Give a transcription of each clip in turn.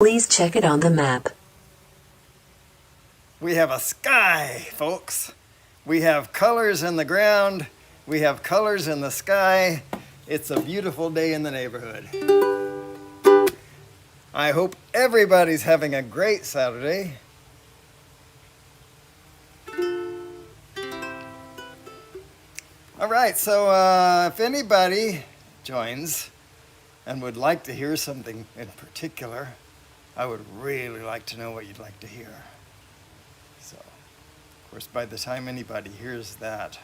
Please check it on the map. We have a sky, folks. We have colors in the ground. We have colors in the sky. It's a beautiful day in the neighborhood. I hope everybody's having a great Saturday. All right, so if anybody joins and would like to hear something in particular, I would really like to know what you'd like to hear. So, of course, by the time anybody hears that,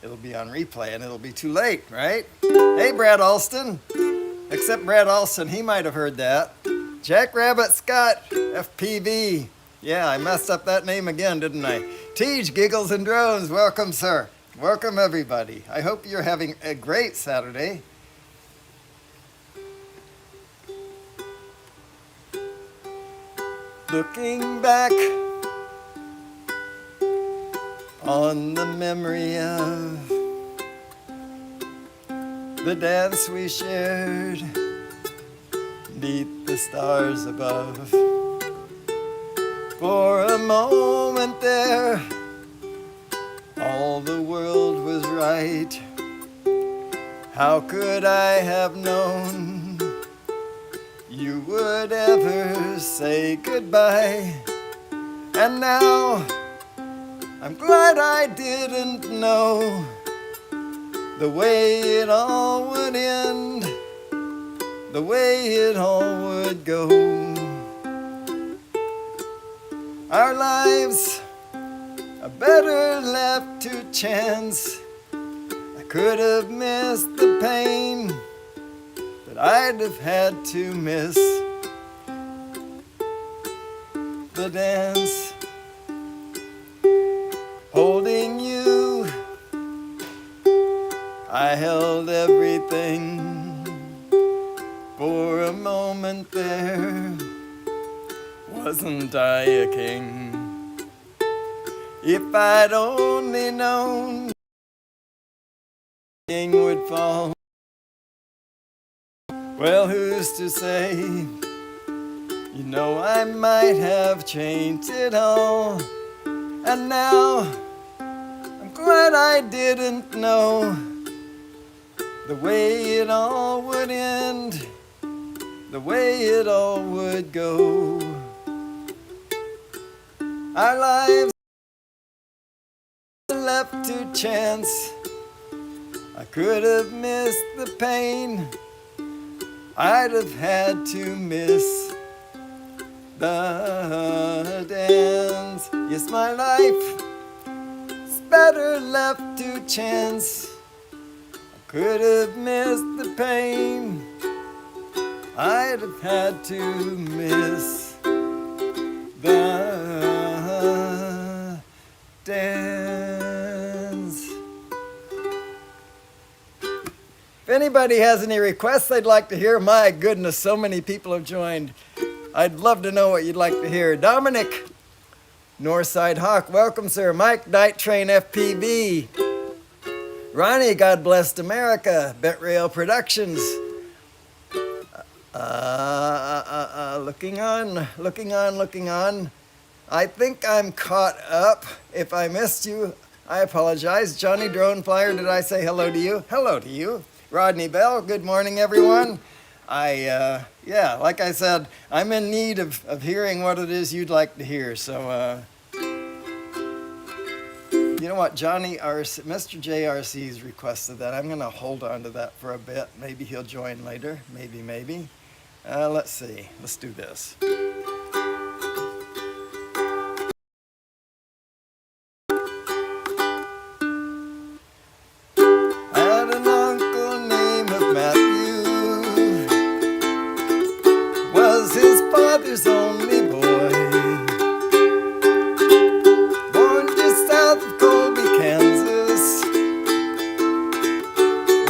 it'll be on replay and it'll be too late, right? Hey, Brad Alston. Except Brad Alston, he might have heard that. Jackrabbit Scott, FPV. Yeah, I messed up that name again, didn't I? Tej, Giggles and Drones, welcome, sir. Welcome, everybody. I hope you're having a great Saturday. Looking back on the memory of the dance we shared beneath the stars above. For a moment there, all the world was right. How could I have known you would ever say goodbye? And now I'm glad I didn't know the way it all would end, the way it all would go. Our lives are better left to chance. I could have missed the pain, but I'd have had to miss the dance. Holding you, I held everything. For a moment there, wasn't I a king? If I'd only known the king would fall. Well, who's to say? You know, I might have changed it all. And now I'm glad I didn't know the way it all would end, the way it all would go. Our lives left to chance. I could have missed the pain. I'd have had to miss the dance. Yes, my life is better left to chance. I could have missed the pain. I'd have had to miss the dance. If anybody has any requests they'd like to hear, my goodness, so many people have joined. I'd love to know what you'd like to hear. Dominic, Northside Hawk, welcome, sir. Mike, Night Train FPV. Ronnie, God Blessed America, Betrail Productions. Looking on. I think I'm caught up. If I missed you, I apologize. Johnny Drone Flyer, did I say hello to you? Hello to you. Rodney Bell, good morning, everyone. Yeah, like I said, I'm in need of hearing what it is you'd like to hear. So, you know what, Mr. JRC's requested that. I'm going to hold on to that for a bit. Maybe he'll join later. Maybe. Let's see. Let's do this. I had an uncle named Matthew. Was his father's only boy. Born just south of Colby, Kansas.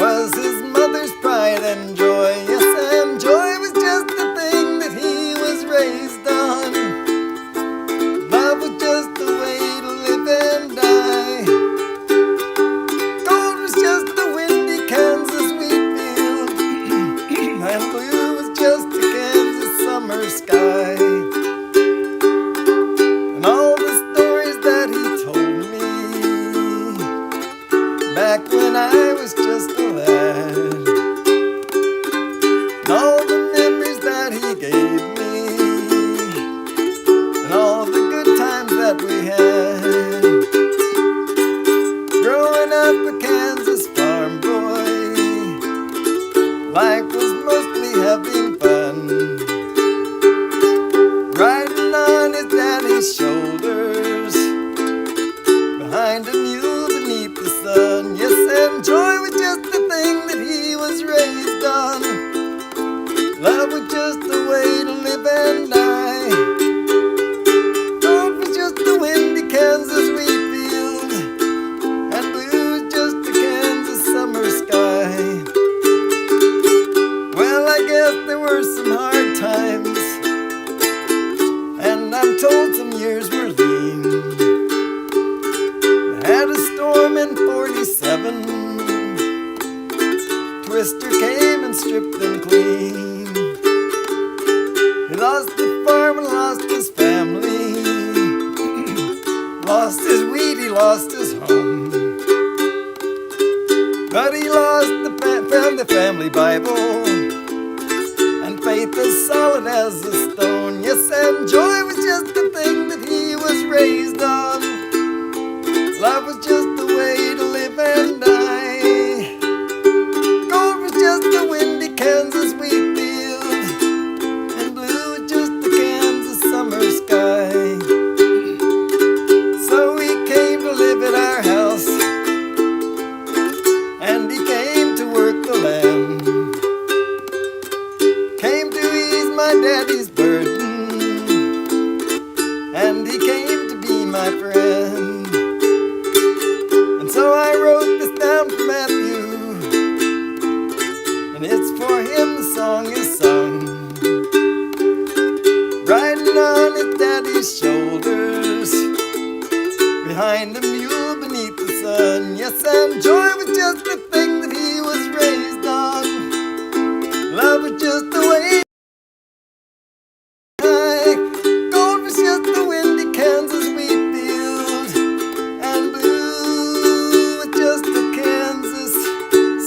Was his mother's pride and joy. Yes, and joy was just the thing that he was raised on. Love was just the way to live and die. Gold was just the windy Kansas wheat field. And blue was just the Kansas summer sky. sky. And all the stories that he told me back when I was just a lad, and all the memories that he gave me, and all the good times that we had. Growing up a Kansas farm boy, life was mostly having fun, riding on his daddy's shoulders, behind a mule beneath the sun. Yes, and joy was just the thing that he was raised on. Love was just the way to live and die. Gold was just the windy Kansas wheat field, and blue was just the Kansas summer sky. Well, I guess there were some hard times, and I'm told some years were lean. They had a storm in 47, Twister came and stripped them clean. He lost the farm and lost his family, lost his wheat, he lost his home. But he found the family Bible, and faith as solid as a stone. Yes, and joy was just the thing that he was raised on. Love was just the way to live and die. Gold was just the windy Kansas wheat field, and blue was just the Kansas summer sky. So he came to live at our house, and he came to work the land, came to ease my daddy's burden, and he came to be my friend. And so I wrote this down for Matthew, and it's for him the song is sung. Riding on his daddy's shoulders, behind a mule beneath the sun. Yes, and joy was just the thing that he was raised on. Love was just the way. Gold was just the windy Kansas wheat field, and blue was just the Kansas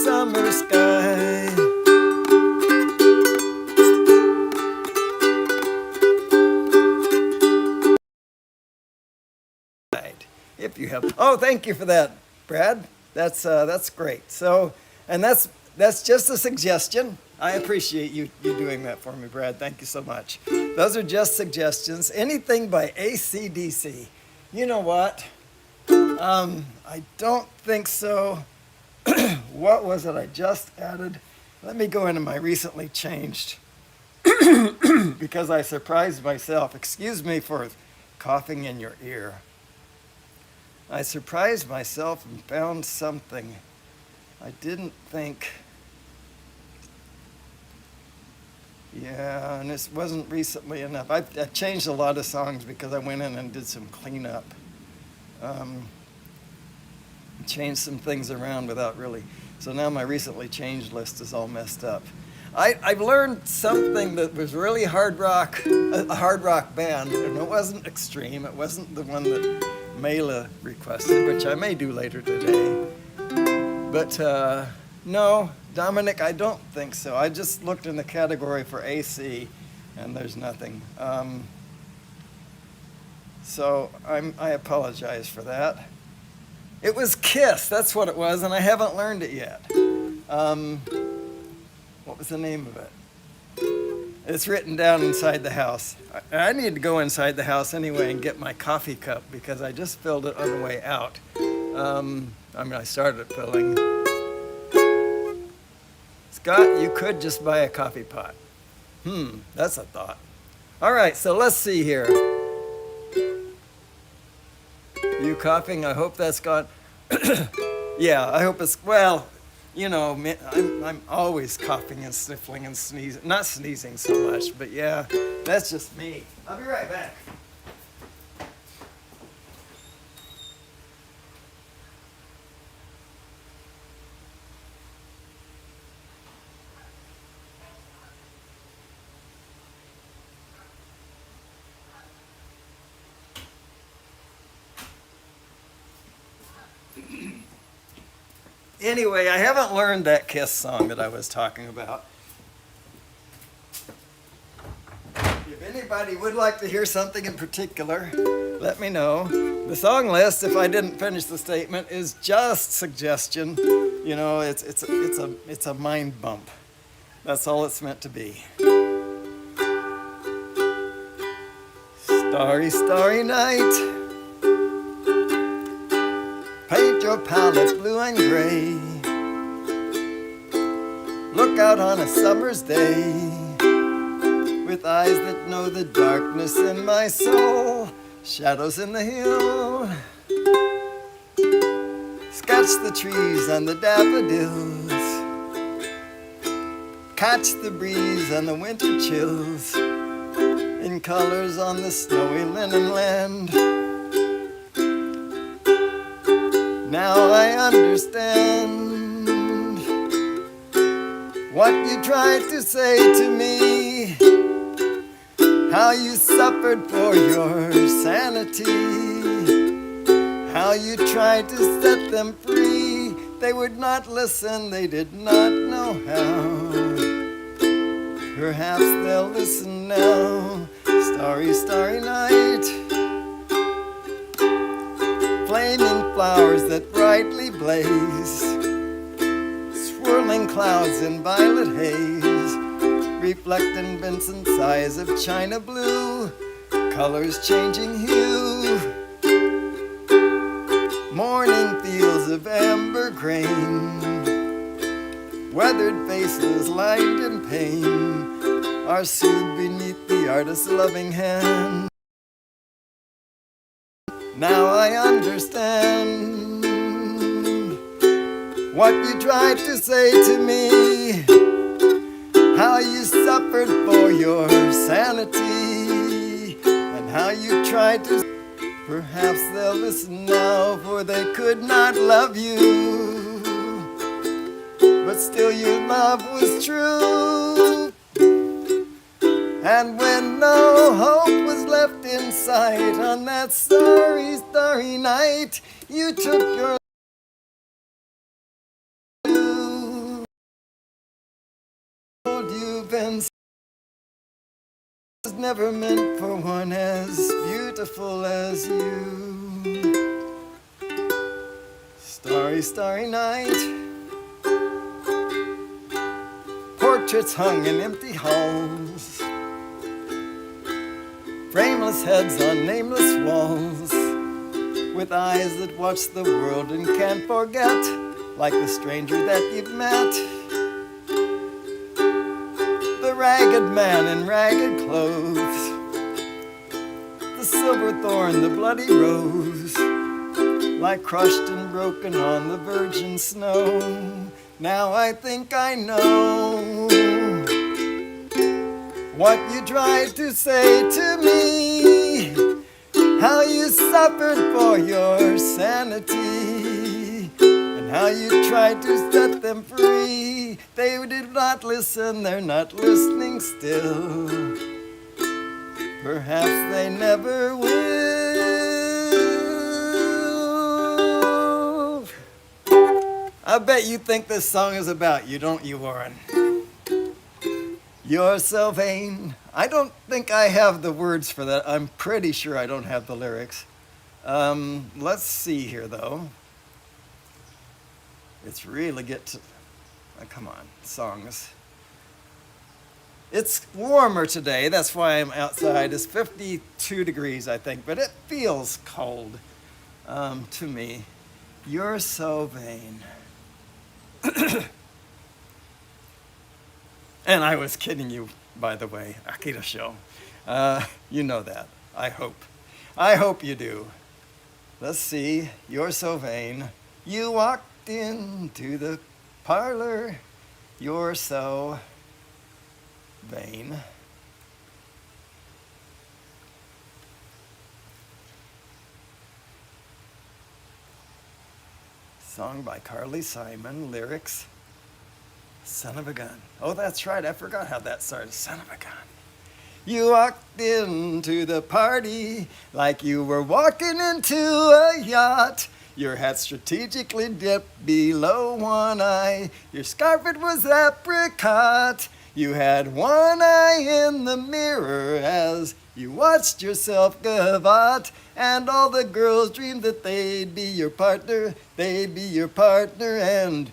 summer sky. If you have, oh, thank you for that, Brad. That's great. So, and that's just a suggestion. I appreciate you doing that for me, Brad. Thank you so much. Those are just suggestions. Anything by AC/DC. You know what? I don't think so. What was it I just added? Let me go into my recently changed because I surprised myself. Excuse me for coughing in your ear. I surprised myself and found something I didn't think. Yeah, and this wasn't recently enough. I changed a lot of songs because I went in and did some cleanup. Changed some things around without really. So now my recently changed list is all messed up. I've learned something that was really hard rock, a hard rock band, and it wasn't extreme. It wasn't the one that Mela requested, which I may do later today. But no, Dominic, I don't think so. I just looked in the category for AC, and there's nothing. So I apologize for that. It was Kiss, that's what it was, and I haven't learned it yet. What was the name of it? It's written down inside the house. I need to go inside the house anyway and get my coffee cup because I just filled it on the way out. I started filling. Scott, you could just buy a coffee pot. That's a thought. All right, so let's see here. You coughing? I hope that's gone. Yeah, I hope it's, well, you know, I'm always coughing and sniffling and sneezing. Not sneezing so much, but yeah, that's just me. I'll be right back. Anyway, I haven't learned that Kiss song that I was talking about. If anybody would like to hear something in particular, let me know. The song list, if I didn't finish the statement, is just suggestion. You know, it's a mind bump. That's all it's meant to be. Starry, starry night. Paint your palette blue and gray. Look out on a summer's day with eyes that know the darkness in my soul. Shadows in the hill. Sketch the trees and the daffodils. Catch the breeze and the winter chills in colors on the snowy linen land. Now I understand what you tried to say to me, how you suffered for your sanity, how you tried to set them free. They would not listen, they did not know how. Perhaps they'll listen now. Starry, starry night. Flaming flowers that brightly blaze, swirling clouds in violet haze, reflecting Vincent's eyes of china blue, colors changing hue. Morning fields of amber grain, weathered faces lined in pain, are soothed beneath the artist's loving hand. Now I understand what you tried to say to me, how you suffered for your sanity, and how you tried to. Perhaps they'll listen now, for they could not love you, but still your love was true. And when no hope was left in sight on that starry, starry night, you took your you've been was never meant for one as beautiful as you. Starry, starry night. Portraits hung in empty halls, frameless heads on nameless walls, with eyes that watch the world and can't forget, like the stranger that you've met. The ragged man in ragged clothes, the silver thorn, the bloody rose, lie crushed and broken on the virgin snow. Now I think I know what you tried to say to me, how you suffered for your sanity, and how you tried to set them free. They did not listen, they're not listening still. Perhaps they never will. I bet you think this song is about you, don't you, Warren? You're so vain. I don't think I have the words for that. I'm pretty sure I don't have the lyrics. Let's see here, though. It's really come on, songs. It's warmer today. That's why I'm outside. It's 52 degrees, I think, but it feels cold to me. You're so vain. And I was kidding you, by the way, Akira show. You know that, I hope. I hope you do. Let's see, you're so vain. You walked into the parlor, you're so vain. Song by Carly Simon, lyrics, son of a gun. Oh, that's right, I forgot how that started, son of a gun. You walked into the party like you were walking into a yacht. Your hat strategically dipped below one eye. Your scarf, it was apricot. You had one eye in the mirror as you watched yourself gavotte. And all the girls dreamed that they'd be your partner. They'd be your partner, and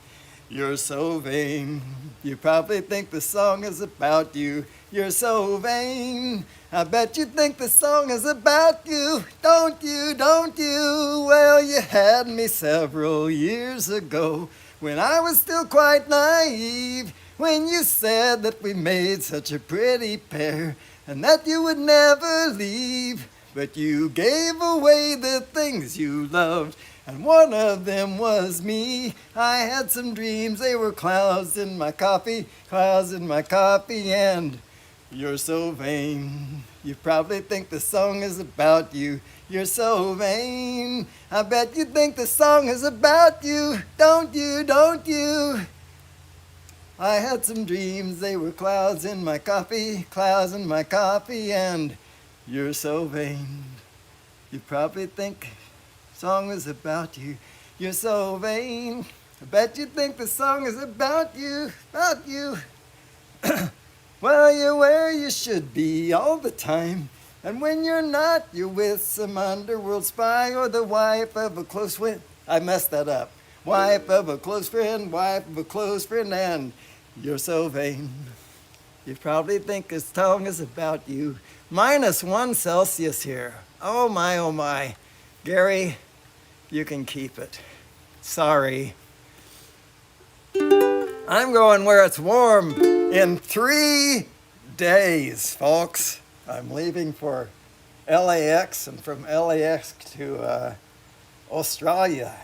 you're so vain. You probably think the song is about you. You're so vain. I bet you think the song is about you. Don't you, don't you? Well, you had me several years ago when I was still quite naive. When you said that we made such a pretty pair and that you would never leave. But you gave away the things you loved, and one of them was me. I had some dreams, they were clouds in my coffee, and you're so vain. You probably think the song is about you. You're so vain. I bet you think the song is about you. Don't you, don't you? I had some dreams, they were clouds in my coffee, and you're so vain. You probably think the song is about you. You're so vain. I bet you think the song is about you, about you. Well, you're where you should be all the time. And when you're not, you're with some underworld spy or the wife of a close friend. I messed that up. Wife of a close friend, and you're so vain. You probably think this song is about you. -1 Celsius here. Oh my. Gary, you can keep it. Sorry. I'm going where it's warm in 3 days, folks. I'm leaving for LAX and from LAX to Australia.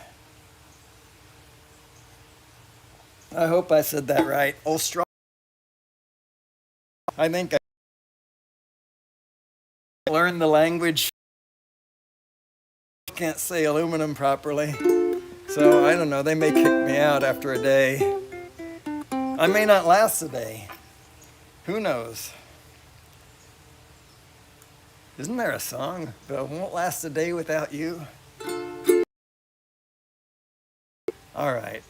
I hope I said that right. Australia. I think I learned the language. Can't say aluminum properly. So I don't know, they may kick me out after a day. I may not last a day. Who knows? Isn't there a song? But I won't last a day without you. All right.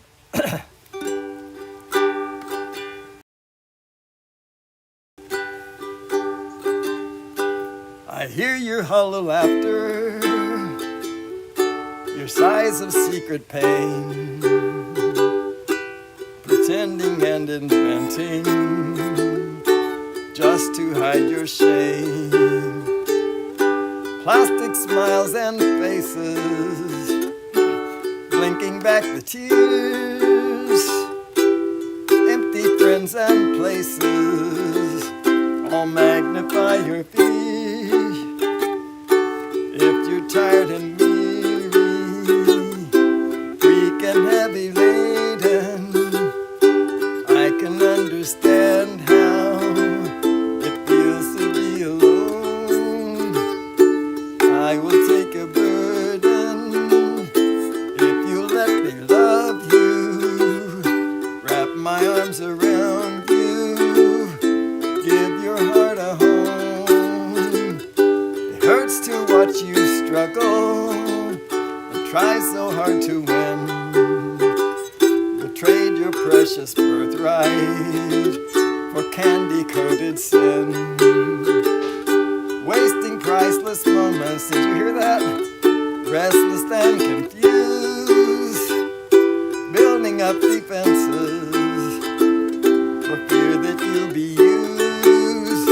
I hear your hollow laughter, your sighs of secret pain, pretending and inventing just to hide your shame. Plastic smiles and faces, blinking back the tears, empty friends and places, all magnify your fears. If you're tired and weary, weak and heavy laden, I can understand how it feels to be alone. I will take a burden if you let me love you, wrap my arms around you, give your heart a home. It hurts to watch you struggle and try so hard to win. Betrayed your precious birthright for candy-coated sin. Wasting priceless moments, did you hear that? Restless and confused, building up defenses for fear that you'll be used.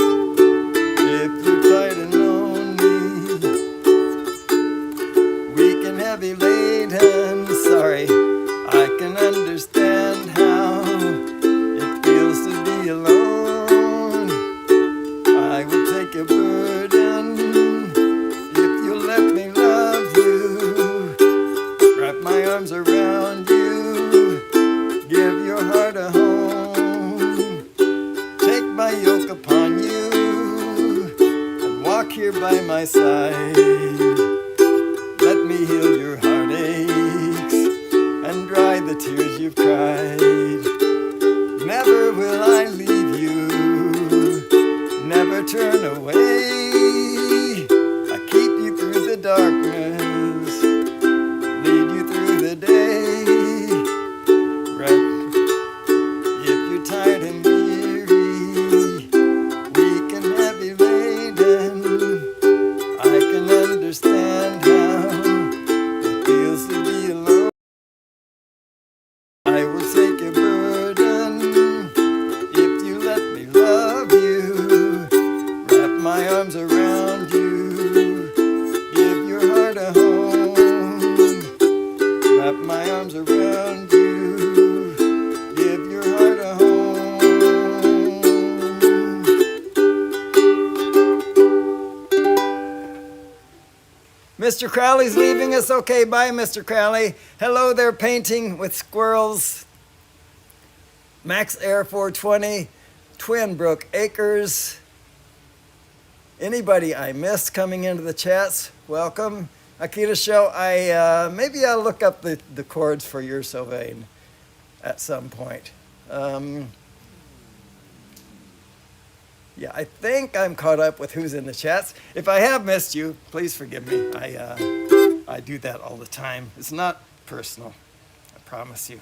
If you're tired and lonely, weak and heavy laden, sorry, I can understand how it feels to be alone. I will take a burden if you let me love you, wrap my arms around you, give your heart a home, take my yoke upon you, and walk here by my side. Let me heal your heartaches and dry the tears you've cried. Never will I leave you, never turn away. I keep you through the darkness, lead you around you. Give your heart a home. Wrap my arms around you. Give your heart a home. Mr. Crowley's leaving us. Okay, bye, Mr. Crowley. Hello there, painting with squirrels. Max Air 420, Twin Brook Acres. Anybody I missed coming into the chats, welcome. Akita Show, maybe I'll look up the chords for You're So Vain at some point. Yeah, I think I'm caught up with who's in the chats. If I have missed you, please forgive me. I do that all the time. It's not personal, I promise you.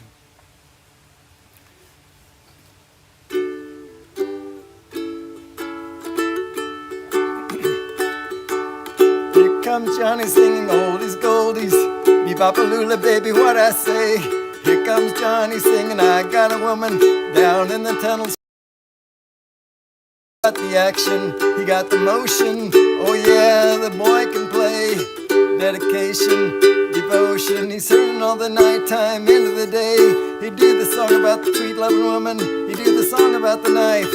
Here comes Johnny singing oldies goldies. Bebop-a-lula, baby, what I say. Here comes Johnny singing, I got a woman down in the tunnels. Got the action, he got the motion. Oh yeah, the boy can play. Dedication, devotion. He's hurting all the nighttime into the day. He'd do the song about the sweet loving woman. He'd do the song about the knife.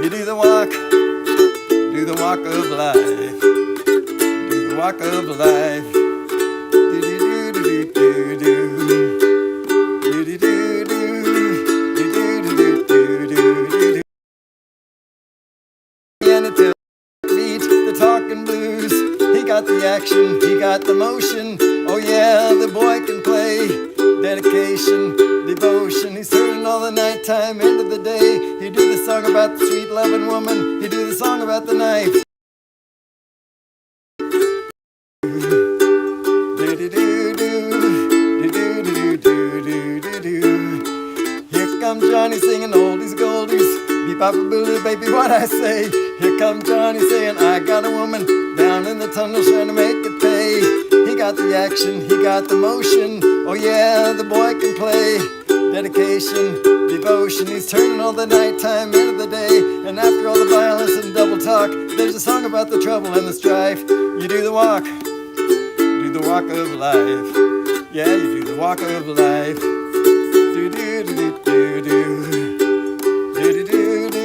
He'd do the walk of life. Do the walk of life. Do do do do do do. Do do do do. Do do do do do do. Beat the talking blues. He got the action, he got the motion. Oh yeah, the boy can play. Dedication, devotion. He's hurting all the nighttime into the day. He do the song about the sweet loving woman. He do the song about the knife. Here comes Johnny singing oldies goldies. Bebop-a-boola, baby, what I say. Here comes Johnny saying, I got a woman down in the tunnel trying to make it pay. He got the action, he got the motion. Oh yeah, the boy can play. Dedication, devotion. He's turning all the nighttime into the day. And after all the violence and double talk, there's a song about the trouble and the strife. You do the walk of life. Yeah, you do the walk of life. Do do do do do do. Do do do do.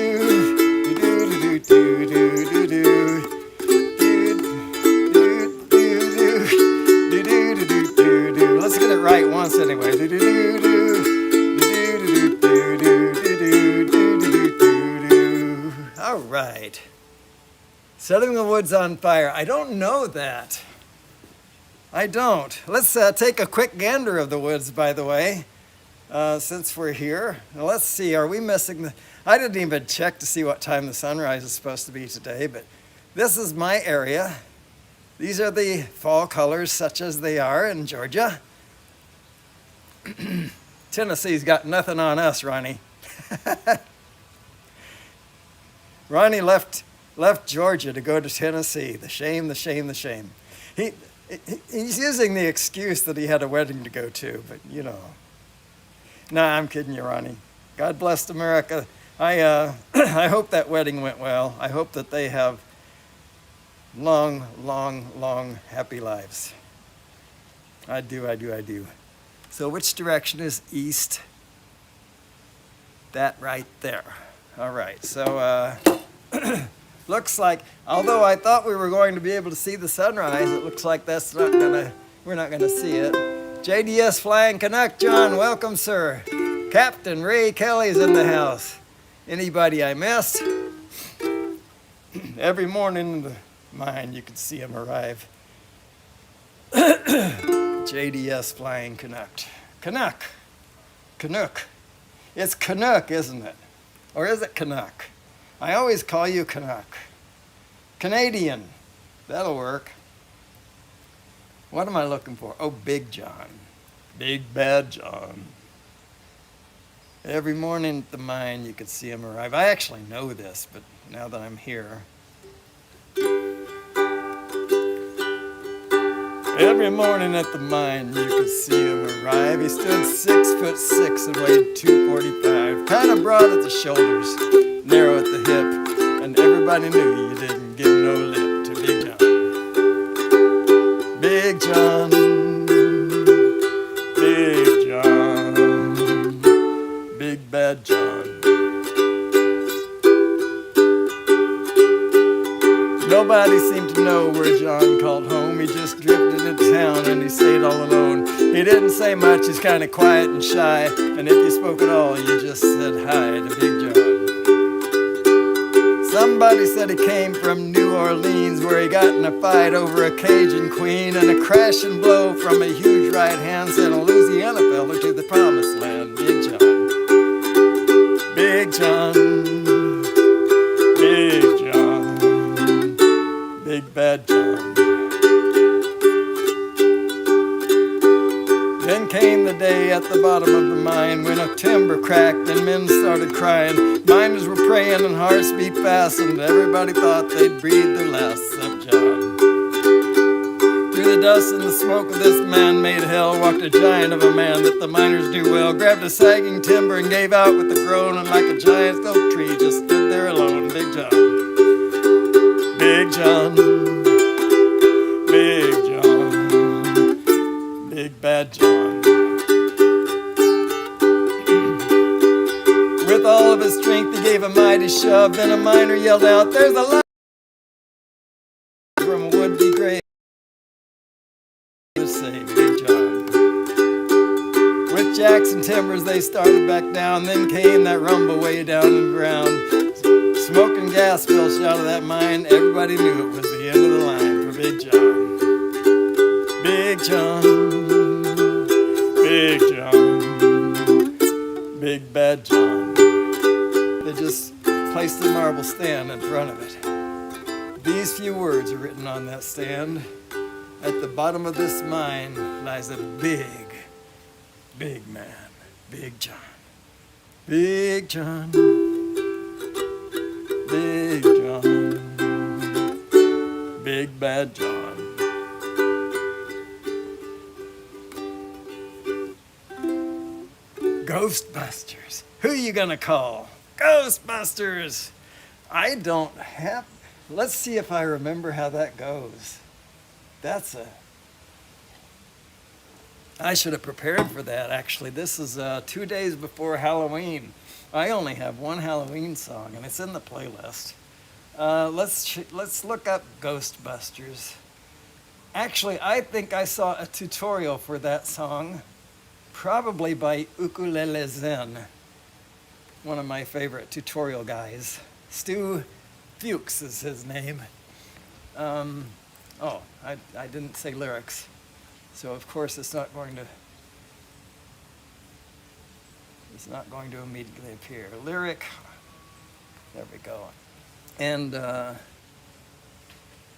Do do do do do do. Do. Let's get it right once anyway. Do do do do. All right. Setting the woods on fire. I don't know that. I don't. Let's take a quick gander of the woods, by the way, since we're here. Now, let's see, are we missing the... I didn't even check to see what time the sunrise is supposed to be today, but this is my area. These are the fall colors, such as they are in Georgia. Tennessee's got nothing on us, Ronnie. Ronnie left Georgia to go to Tennessee. The shame, the shame, the shame. He's using the excuse that he had a wedding to go to, but you know. Nah, I'm kidding you, Ronnie. God bless America. I hope that wedding went well. I hope that they have long, long, long, happy lives. I do. So which direction is east? That right there. All right, so looks like, although I thought we were going to be able to see the sunrise, it looks like we're not gonna see it. JDS Flying Canuck, John, welcome, sir. Captain Ray Kelly's in the house. Anybody I missed? Every morning in the mine, you can see him arrive. JDS Flying Canuck. Canuck. It's Canuck, isn't it? Or is it Canuck? I always call you Canuck. Canadian. That'll work. What am I looking for? Oh, Big John. Big Bad John. Every morning at the mine, you could see him arrive. I actually know this, but now that I'm here. Every morning at the mine, you could see him arrive. He stood 6'6" and weighed 245. Kind of broad at the shoulders, narrow at the hip, and everybody knew you didn't give no Nobody seemed to know where John called home. He just drifted into town and he stayed all alone. He didn't say much, he's kind of quiet and shy. And if you spoke at all, you just said hi to Big John. Somebody said he came from New Orleans, where he got in a fight over a Cajun queen, and a crash and blow from a huge right hand sent a Louisiana fella to the promised land. Big John, Big John, Big John, Big Bad John. Then came the day at the bottom of the mine when a timber cracked and men started crying. Miners were praying and hearts beat fast, and everybody thought they'd breathe their last except John. Through the dust and the smoke of this man-made hell walked a giant of a man that the miners knew well, grabbed a sagging timber and gave out with a groan, and like a giant oak tree just stood there alone. Big John, Big John, Big John, Big Bad John. With all of his strength he gave a mighty shove, then a miner yelled out, "There's a light from a would-be grave." Say, Big John. With jacks and timbers they started back down, then came that rumble way down in the ground. Smoke and gas belched out of that mine. Everybody knew it was the end of the line for Big John. Big John, Big John, Big Bad John. They just placed the marble stand in front of it. These few words are written on that stand. At the bottom of this mine lies a big, big man, Big John. Big John, Big John, Big Bad John. Ghostbusters. Who you gonna call? Ghostbusters! I don't have... Let's see if I remember how that goes. I should have prepared for that, actually. This is 2 days before Halloween. I only have one Halloween song, and it's in the playlist. Let's look up Ghostbusters. Actually, I think I saw a tutorial for that song, probably by Ukulele Zen, one of my favorite tutorial guys. Stu Fuchs is his name. Oh, I didn't say lyrics, so of course it's not going to immediately appear. Lyric, there we go. And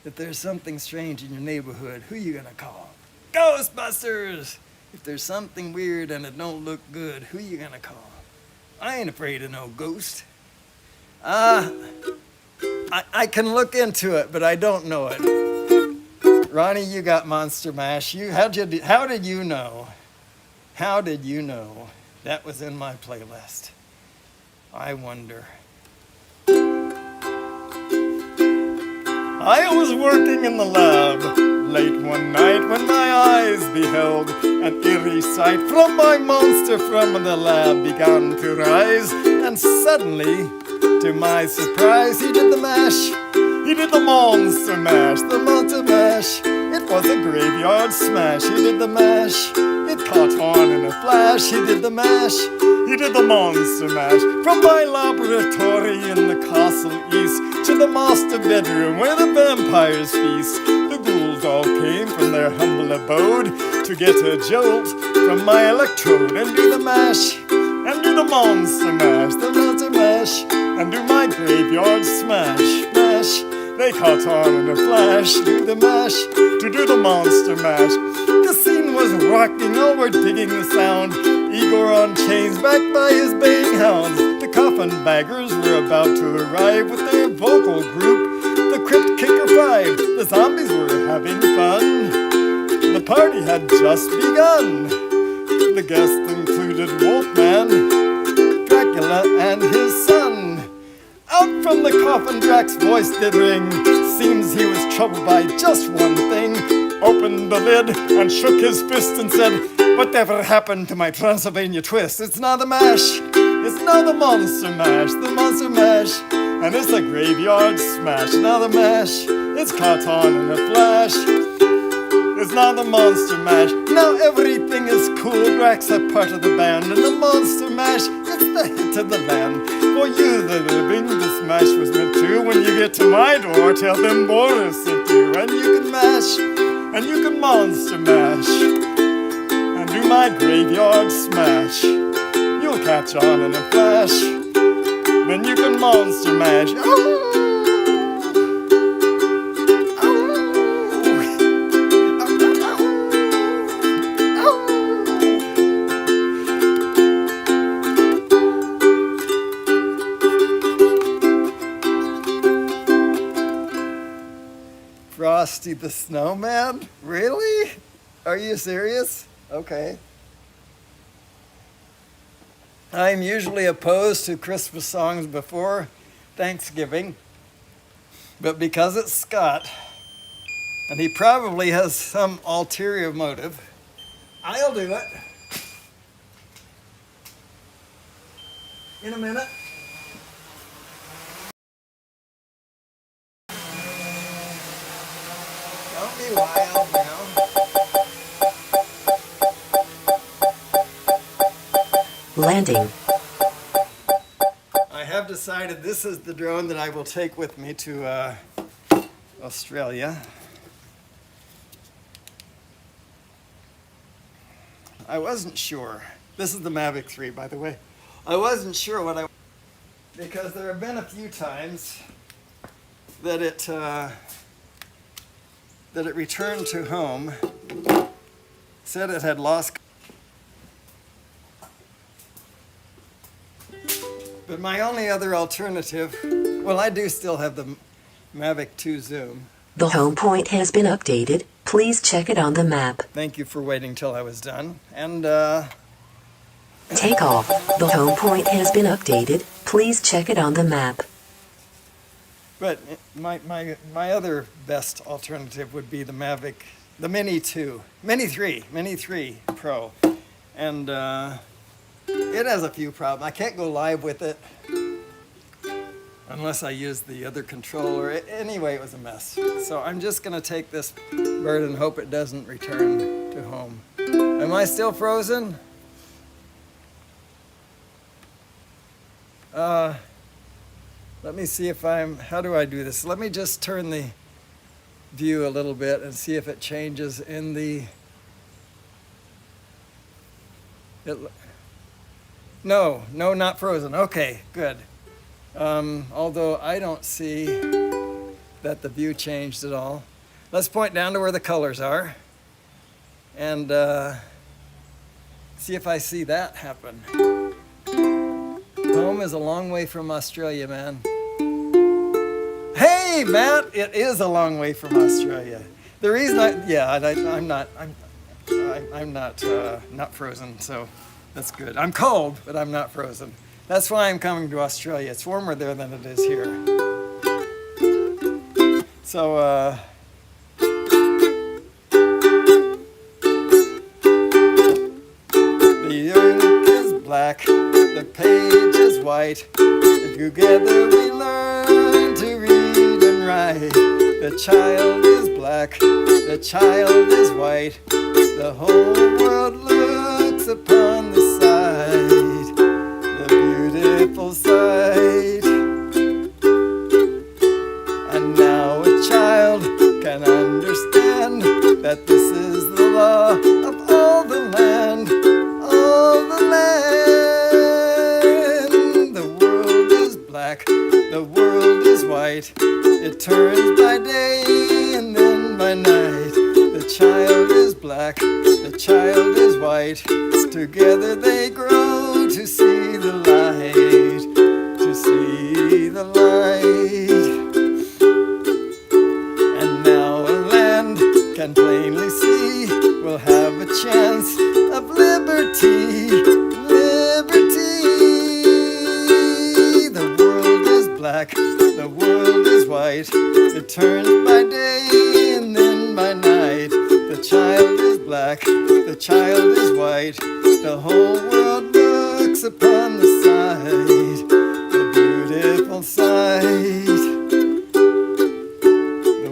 if there's something strange in your neighborhood, who you gonna call? Ghostbusters! If there's something weird and it don't look good, who you gonna call? I ain't afraid of no ghost. I can look into it, but I don't know it. Ronnie, you got Monster Mash. How did you know? How did you know that was in my playlist? I wonder. I was working in the lab late one night when my eyes beheld an eerie sight. From my monster from the lab began to rise, and suddenly, to my surprise, he did the mash. He did the monster mash, the monster mash. It was a graveyard smash. He did the mash. It caught on in a flash. He did the mash. He did the monster mash. From my laboratory in the castle east to the master bedroom where the vampires feast. The ghouls all came from their humble abode to get a jolt from my electrode and do the mash. And do the monster mash, the monster mash. And do my graveyard smash, mash. They caught on in a flash, do the mash, to do the monster mash. The scene was rocking, all were digging the sound. Igor on chains, backed by his baying hounds. The coffin baggers were about to arrive with their vocal group, the Crypt Kicker 5. The zombies were having fun. The party had just begun. The guests included Wolfman, Dracula, and his son. Out from the coffin Drac's voice did ring. Seems he was troubled by just one thing. Opened the lid and shook his fist and said, "Whatever happened to my Transylvania twist? It's now the mash. It's now the monster mash, the monster mash. And it's a graveyard smash. Now the mash. It's caught on in a flash. It's now the Monster Mash. Now everything is cool. Brack's a part of the band, and the Monster Mash, it's the hit of the land. For you, the living, this mash was meant to. When you get to my door, tell them Boris sent you. And you can mash, and you can Monster Mash, and do my graveyard smash. You'll catch on in a flash. Then you can Monster Mash. Oh! Frosty the Snowman? Really? Are you serious? Okay. I'm usually opposed to Christmas songs before Thanksgiving, but because it's Scott, and he probably has some ulterior motive, I'll do it. In a minute. Don't be wild now. Landing. I have decided this is the drone that I will take with me to Australia. I wasn't sure. This is the Mavic 3, by the way. I wasn't sure what I... Because there have been a few times that it returned to home, said it had lost... But my only other alternative, well, I do still have the Mavic 2 Zoom. The home point has been updated. Please check it on the map. Thank you for waiting till I was done. And, Take off. The home point has been updated. Please check it on the map. But my other best alternative would be the Mavic, the Mini 2, Mini 3 Pro. And, it has a few problems. I can't go live with it unless I use the other controller. Anyway, it was a mess. So I'm just going to take this bird and hope it doesn't return to home. Am I still frozen? Let me see if how do I do this? Let me just turn the view a little bit and see if it changes in the... No, not frozen. Okay, good. Although I don't see that the view changed at all. Let's point down to where the colors are and see if I see that happen. Home is a long way from Australia, man. Hey, Matt, it is a long way from Australia. The reason I'm not frozen, so. That's good. I'm cold, but I'm not frozen. That's why I'm coming to Australia. It's warmer there than it is here. So, the ink is black, the page is white, and together we learn to read and write. The child is black, the child is white, the whole world looks upon the sight, the beautiful sight. And now a child can understand that this is the law of all the land, all the land. The world is black, the world is white, it turns by day and then by night. The child is black, the child is white, together they grow to see the light, to see the light. And now a land can plainly see we'll have a chance of liberty, liberty. The world is black, the world is white, it turns by day and then by night. The child is black, the child is white, the whole world looks upon the sight, the beautiful sight. The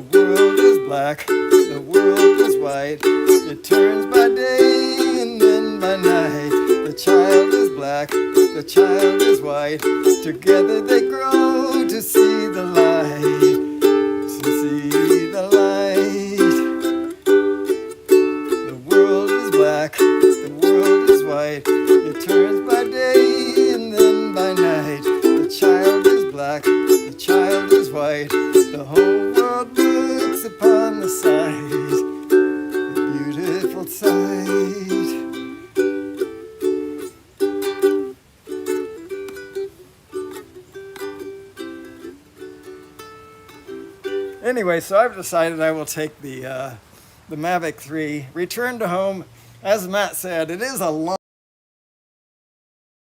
black, the world is white. It turns by day and then by night. The child is black, the child is white. Together they grow to see the light, to see the light. The world is black, the world is white. It turns by day and then by night. The child is black, the child is white. The whole world looks upon the sight, the beautiful sight. Anyway, so I've decided I will take the Mavic 3, return to home. As Matt said, it is a long,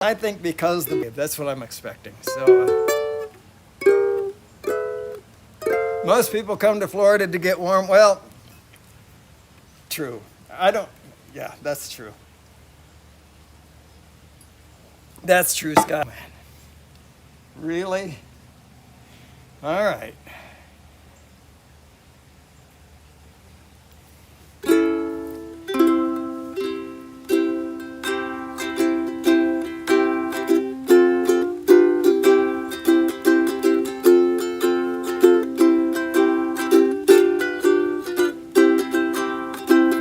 I think, because that's what I'm expecting. So most people come to Florida to get warm. Well, true. Yeah, that's true. That's true, Scott. Really? All right.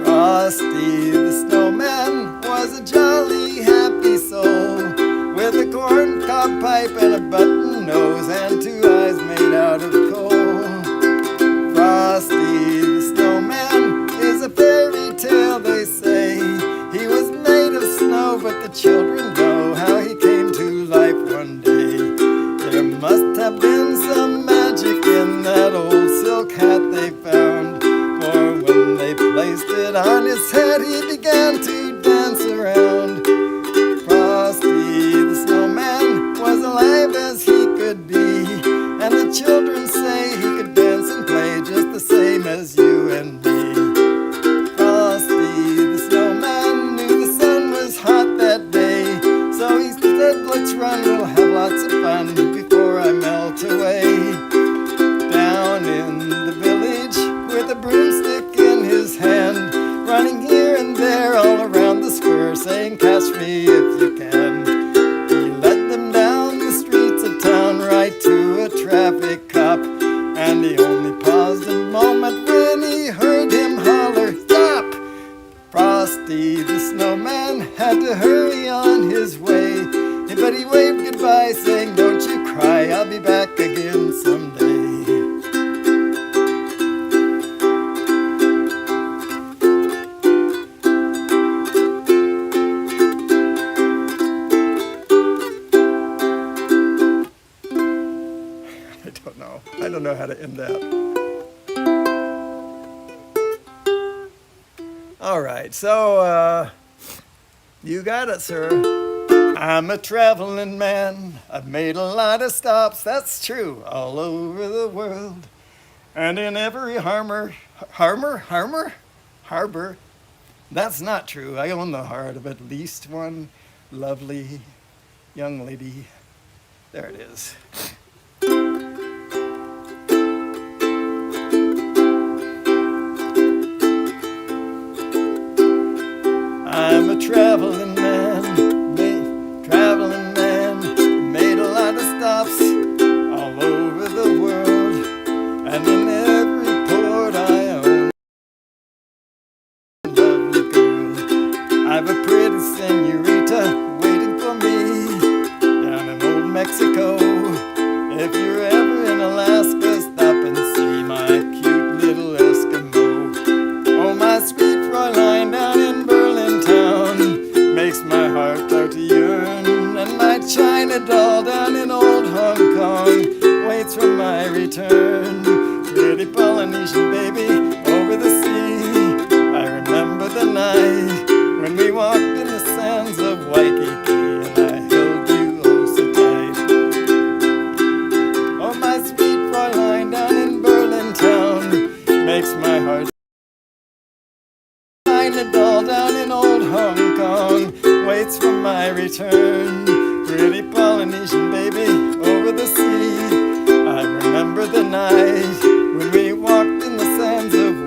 Frosty the snowman was a jolly happy soul, with a corncob pipe and a button nose and two eyes made out of coal. Frosty the snowman is a fairy tale, they say. He was made of snow, but the children know how he came to life one day. There must have been some magic in that old silk hat they found, for when they placed it on his head, he began to dance around. Frosty the snowman was alive as he could be, and the children say he could dance and play just the same as you and me. Frosty the snowman knew the sun was hot that day, so he said, let's run, we'll have lots of fun before I melt away. Down in the village with a broomstick in his hand, running here and there all around the square, saying, catch me if you can. He led them down the streets of town right to a traffic cop, and he only paused a moment when he heard him holler, stop! Frosty the snowman had to hurry on his way, but he waved goodbye, saying, don't you cry, I'll be back again someday. I don't know how to end that. All right, so you got it, sir. I'm a traveling man. I've made a lot of stops, that's true, all over the world. And in every harbor, that's not true. I own the heart of at least one lovely young lady. There it is. I'm a traveling man, made a lot of stops all over the world, and in every port I own a lovely girl. I've a pretty senorita waiting for me down in old Mexico. If you're ever in Alaska, stop and see my cute little Eskimo. Oh, my sweet Fräulein down in Berlin town makes my heart start to yearn, and my China doll down in old Hong Kong waits for my return. Pretty Polynesian baby over the sea, I remember the night when we walked in the sands of Waikiki, and I held you oh so tight. Oh, my sweet Fräulein down in Berlin town makes my heart. China doll down in old Hong Kong waits for my return. Pretty Polynesian baby over the sea, I remember the night when we walked in the sands of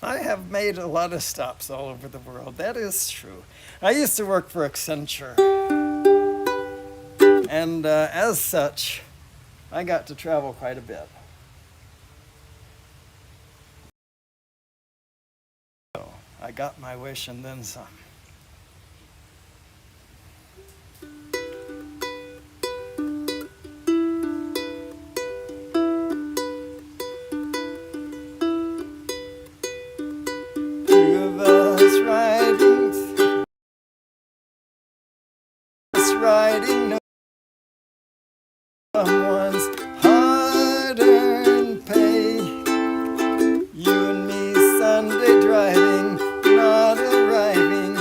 I have made a lot of stops all over the world. That is true. I used to work for Accenture. And as such, I got to travel quite a bit. So I got my wish and then some. Two of us riding someone's hard-earned pay. You and me Sunday driving, not arriving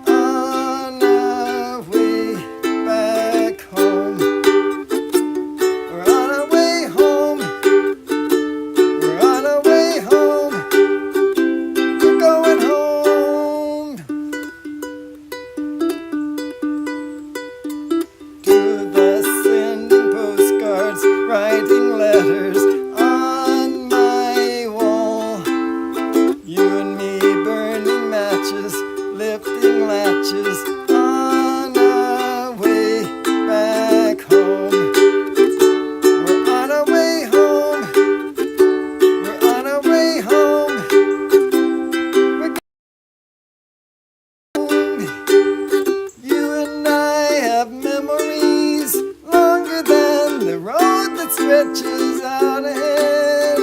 on our way back home. We're on our way home. We're on our way home. We're going home. To the sending postcards, writing letters on my wall. You and me burning matches, lifting latches on our way back home. We're on our way home. We're on our way home. We're home. You and I have memories longer than the road that stretches out ahead.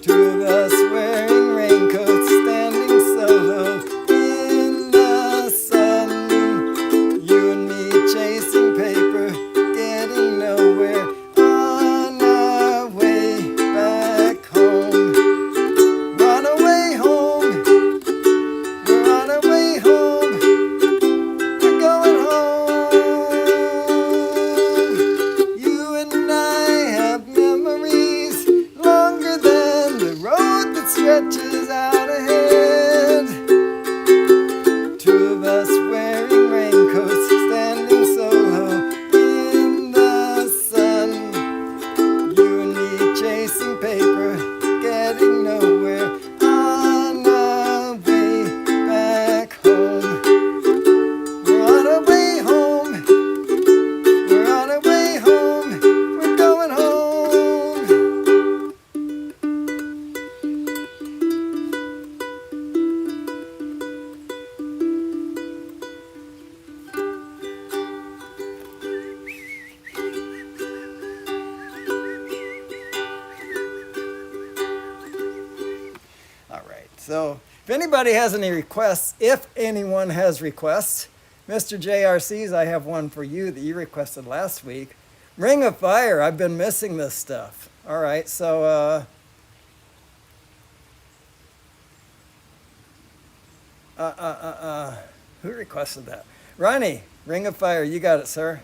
Two of us wearing raincoats, standing solo in the sun. You and me chasing paper, getting nowhere on our way back home. We're on our way home. We're on our way home. We're going home. You and I have memories longer than the road that stretches out ahead. Two of us wearing raincoats, standing solo in the sun. You and me chasing paper, getting nowhere on our way back home. We're on our way home. We're on our way home. We're going home. All right, so if anybody has any requests, if anyone has requests, Mr. JRCs, I have one for you that you requested last week. Ring of Fire, I've been missing this stuff. All right, so who requested that? Ronnie, Ring of Fire, you got it, sir.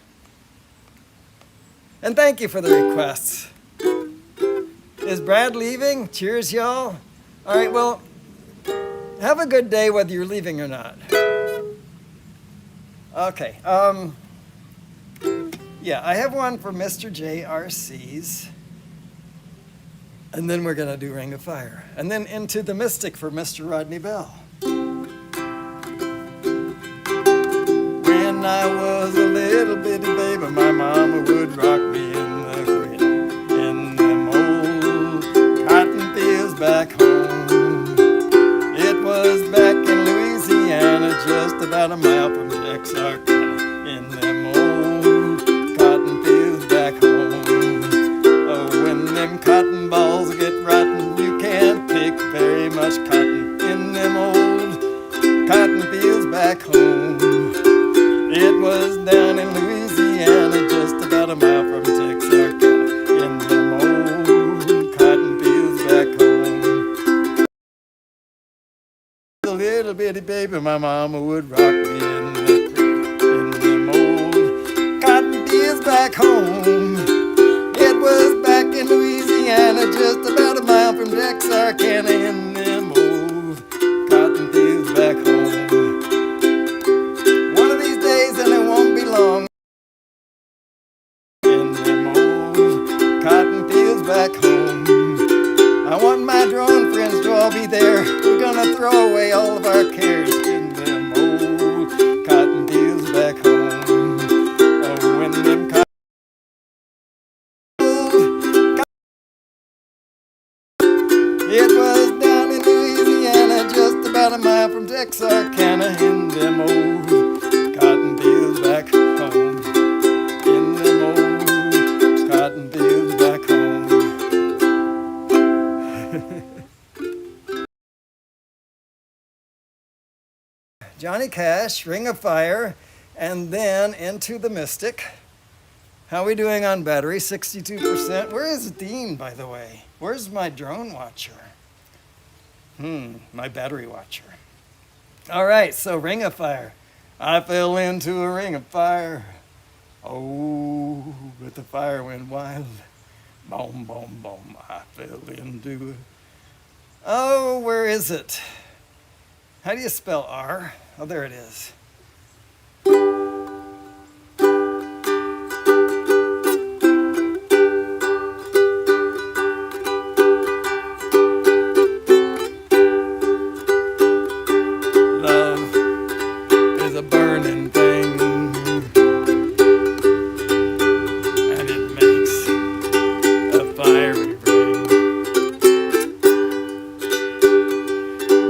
And thank you for the requests. Is Brad leaving? Cheers, y'all. All right, well, have a good day whether you're leaving or not. Okay, yeah, I have one for Mr. JRCs. And then we're going to do Ring of Fire. And then Into the Mystic for Mr. Rodney Bell. When I was a little bitty baby, my mama would rock me in the cradle in them old cotton fields back home. It was back in Louisiana, just about a mile from Texarkana, in them old cotton fields back home. Oh, when them cotton balls get rotten, you can't pick very much cotton in them old cotton fields back home. It was down in Louisiana, just about a mile from Texarkana, in them old cotton fields back home. A little bitty baby, my mama would rock me in the cradle, in them old cotton fields back home. It was back in Louisiana, just about a mile from Texarkana, in them old cotton fields back home. One of these days, and it won't be long, back home. I want my drone friends to all be there. We're gonna throw away all of our cares in them old cotton fields back home. Oh, when them cotton it was down in Louisiana, just about a mile from Texarkana, in them old cotton fields back home. In them old cotton fields back home. Johnny Cash, Ring of Fire, and then Into the Mystic. How are we doing on battery? 62%. Where is Dean, by the way? Where's my drone watcher? My battery watcher. All right, so Ring of Fire. I fell into a ring of fire. Oh, but the fire went wild. Boom, boom, boom. I fell into it. Oh, where is it? How do you spell R? Oh, there it is. Love is a burning thing, and it makes a fiery ring.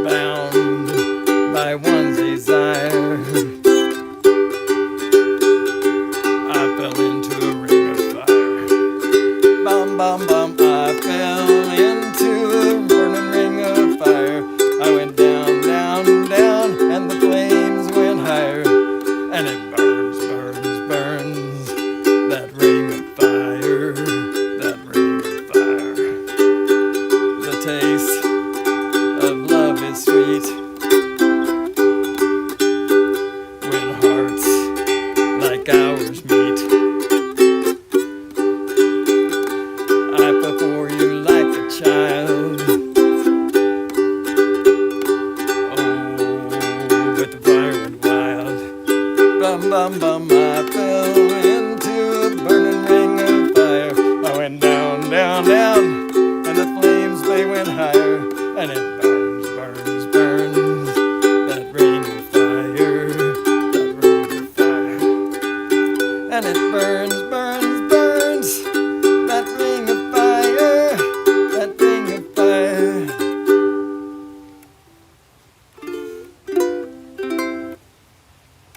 Bound by one's desire, I fell into a ring of fire. Bum, bum, bum, I fell into a burning ring of fire. I went down, down, down, and the flames went higher. And it burns, burns, burns, that ring of fire, that ring of fire. The taste of love is sweet when hearts like ours meet. I fell for you like a child. Oh, but the fire went wild. Bum, bum, bum, I fell into a burning ring of fire. I went down, down, down, and the flames, they went higher. And it burns, burns, burns, that ring of fire, that ring of fire. And it burns, burns, burns, that ring of fire, that ring of fire.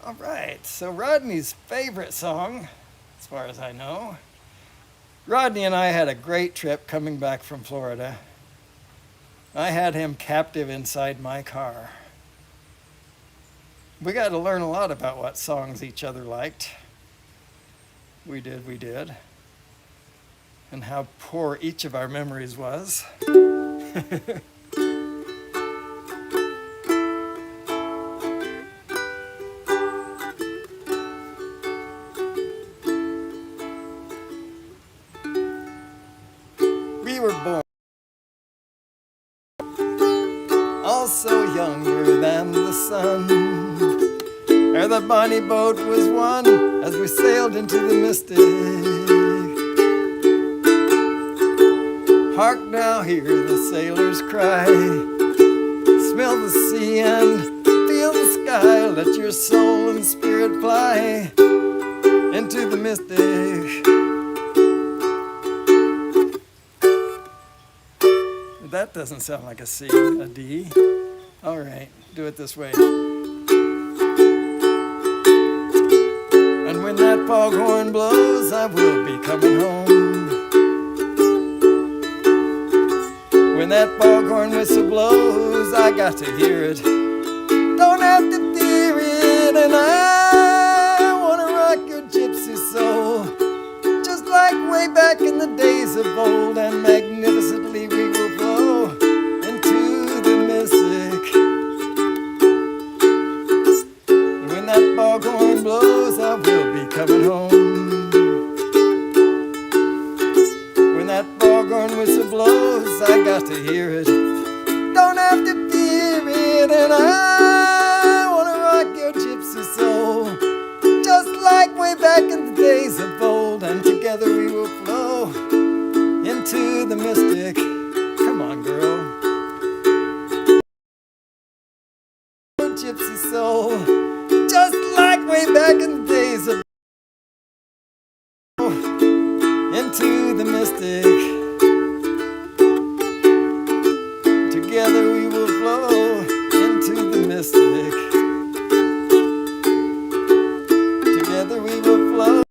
All right, so Rodney's favorite song, as far as I know. Rodney and I had a great trip coming back from Florida. I had him captive inside my car. We got to learn a lot about what songs each other liked. We did. And how poor each of our memories was. We were born also younger than the sun, ere the bonny boat was won as we sailed into the mystic. Hark now, hear the sailors cry, smell the sea and feel the sky. Let your soul and spirit fly into the mystic. That doesn't sound like a C, a D. All right, do it this way. And when that foghorn blows, I will be coming home. When that foghorn whistle blows, I got to hear it. Don't have to fear it, and I wanna rock your gypsy soul, just like way back in the days of old, and magnificently we will flow into the mystic. When that foghorn blows, I will be coming home. When that foghorn whistle blows, I got to hear it. Don't have to fear it, and I wanna rock your gypsy soul, just like way back in the days of old, and together we will flow into the mystic. Come on, girl. Gypsy soul, just like way back in the days of into the mystic. Together we will flow into the mystic. Together we will flow.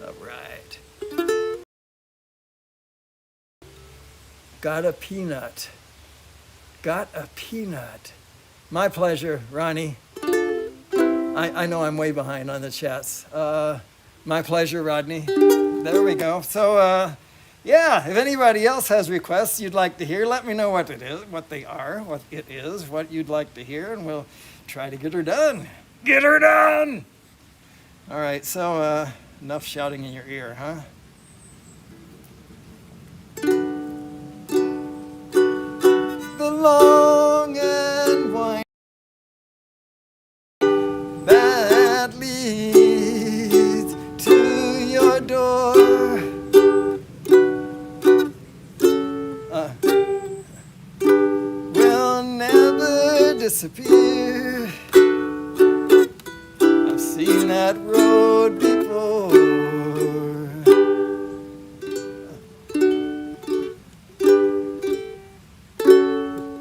All right. Got a peanut. Got a peanut. My pleasure, Ronnie. I know I'm way behind on the chats. My pleasure, Rodney. There we go. So, yeah, if anybody else has requests you'd like to hear, let me know what it is, what they are, what it is, what you'd like to hear, and we'll try to get her done. Get her done! All right, so enough shouting in your ear, huh? The long and winding that leads to your door will never disappear. I've seen that road before.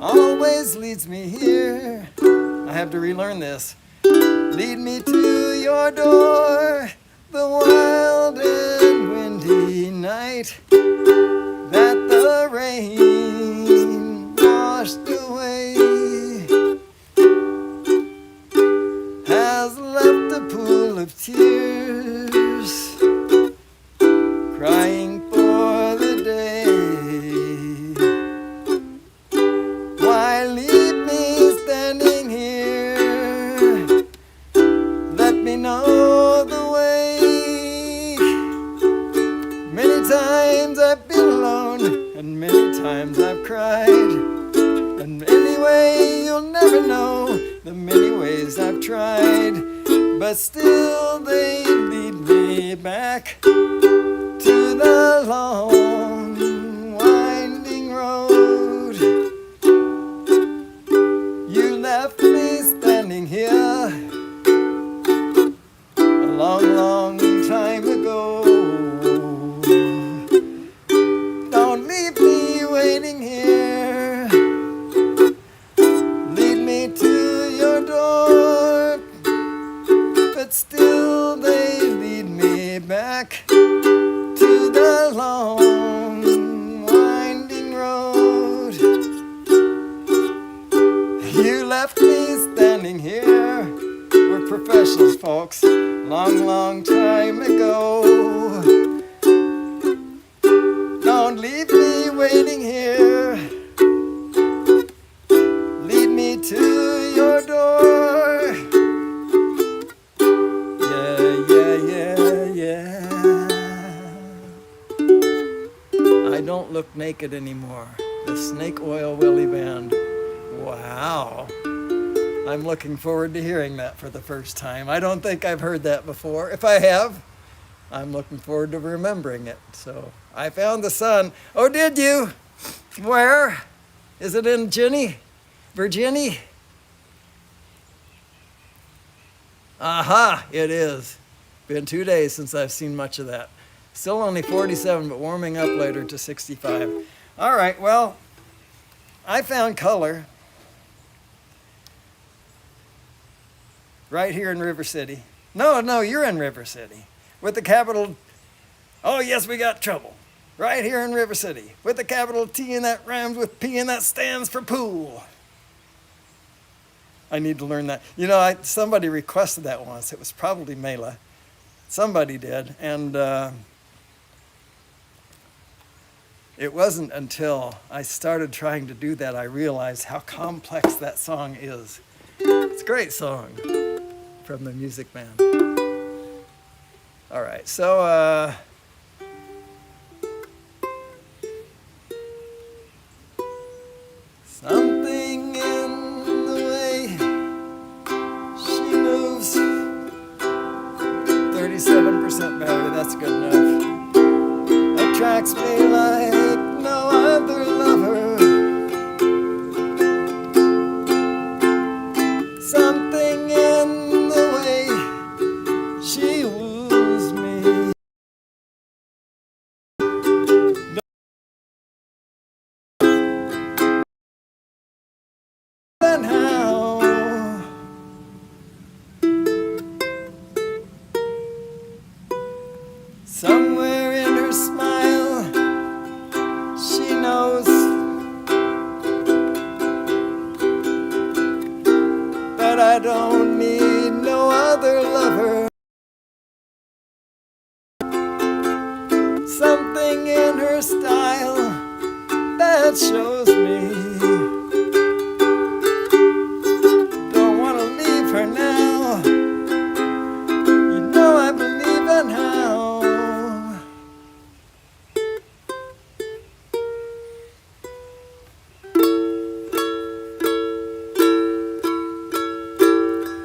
Always leads me here. I have to relearn this. Lead me to your door, the wild and windy night that the rain washed away has left a pool of tears, crying for the day. Why leave me standing here? Let me know the way. Many times I've been alone, and many times I've cried. And anyway, you'll never know the many ways I've tried. But still they lead me back to the long, winding road. You left me standing here a long, long time ago. Don't leave me waiting here. Lead me to your door. But still they lead me back to the long, winding road. You left me standing here. We're professionals, folks. Long, long time ago. Don't leave me waiting here. Lead me to your door. Yeah. I don't look naked anymore. The Snake Oil Willie Band. Wow. I'm looking forward to hearing that for the first time. I don't think I've heard that before. If I have, I'm looking forward to remembering it. So, I found the sun. Oh, did you? Where? Is it in Virginia? Aha, it is. Been 2 days since I've seen much of that. Still only 47, but warming up later to 65. All right, well, I found color right here in River City. No, you're in River City with the capital. Oh, yes, we got trouble. Right here in River City with the capital T and that rhymes with P and that stands for pool. I need to learn that. You know, somebody requested that once. It was probably Mela. Somebody did. And it wasn't until I started trying to do that I realized how complex that song is. It's a great song from the Music Man. All right, so something in the way she moves. 37% battery. that's good enough. Attracts me like no other lover. Something in the way she woos me. And how somewhere in her smile she knows that I don't need no other lover. Something in her style that shows me don't want to leave her now. You know I believe in how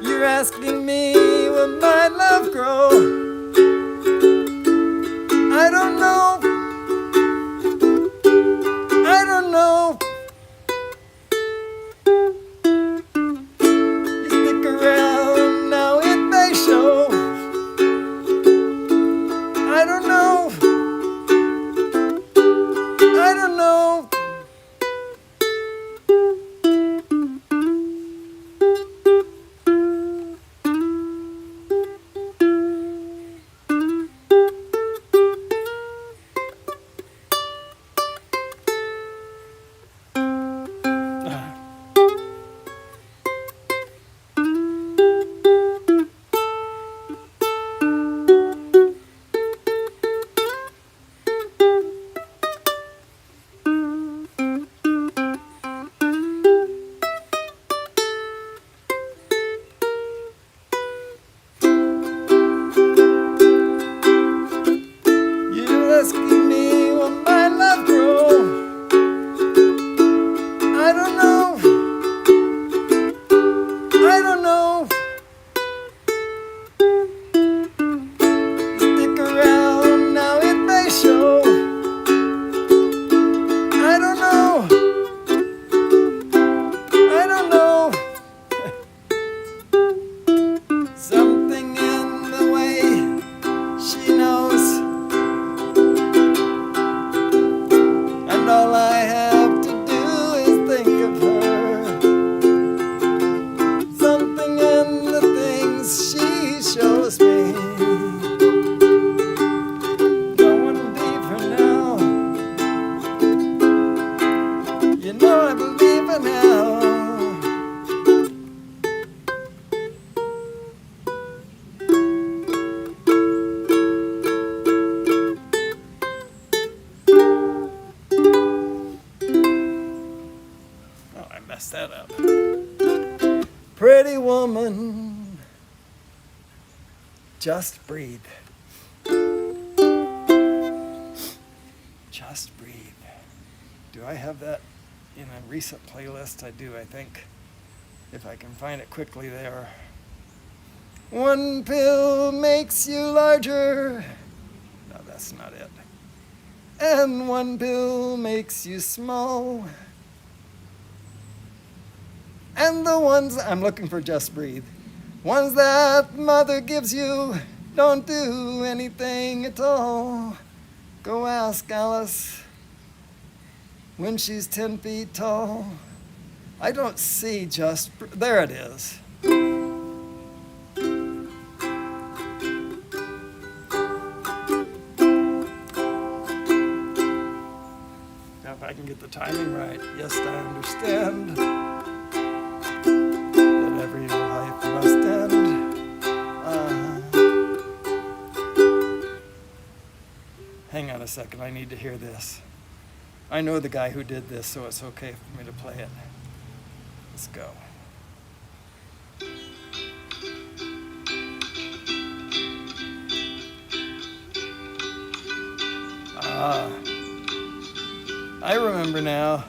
you're asking me, will my love grow? I don't know. I don't know. You stick around now, it may show. I don't know. I don't know. You're asking me, will my love grow? I don't know. I don't know. Stick around now, it may show. I don't know. I don't know. Something in the way she knows. And all I have to do is think of her. Something in the things she shows me. Don't want to leave her now. You know I believe in how I messed that up. Pretty woman, just breathe. Just breathe. Do I have that in a recent playlist? I do, I think. If I can find it quickly there. One pill makes you larger. No, that's not it. And one pill makes you small. And the ones, I'm looking for just breathe. Ones that mother gives you don't do anything at all. Go ask Alice when she's 10 feet tall. I don't see just, there it is. Now if I can get the timing right. Yes, I understand that every life must end. Hang on a second, I need to hear this. I know the guy who did this, so it's okay for me to play it. Let's go. I remember now.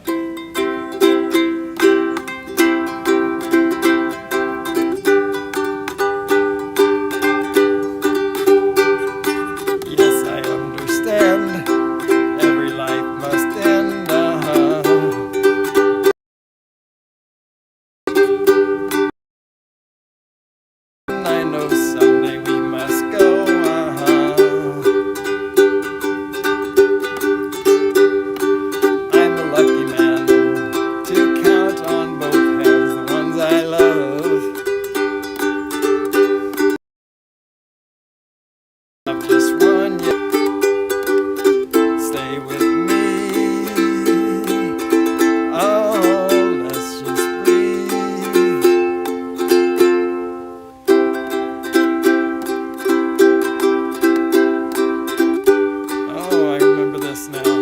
close, someday we must go. I'm a lucky man to count on both hands the ones I love. I've just one yet. Stay with me. Oh, let's just breathe. Oh, I remember this now.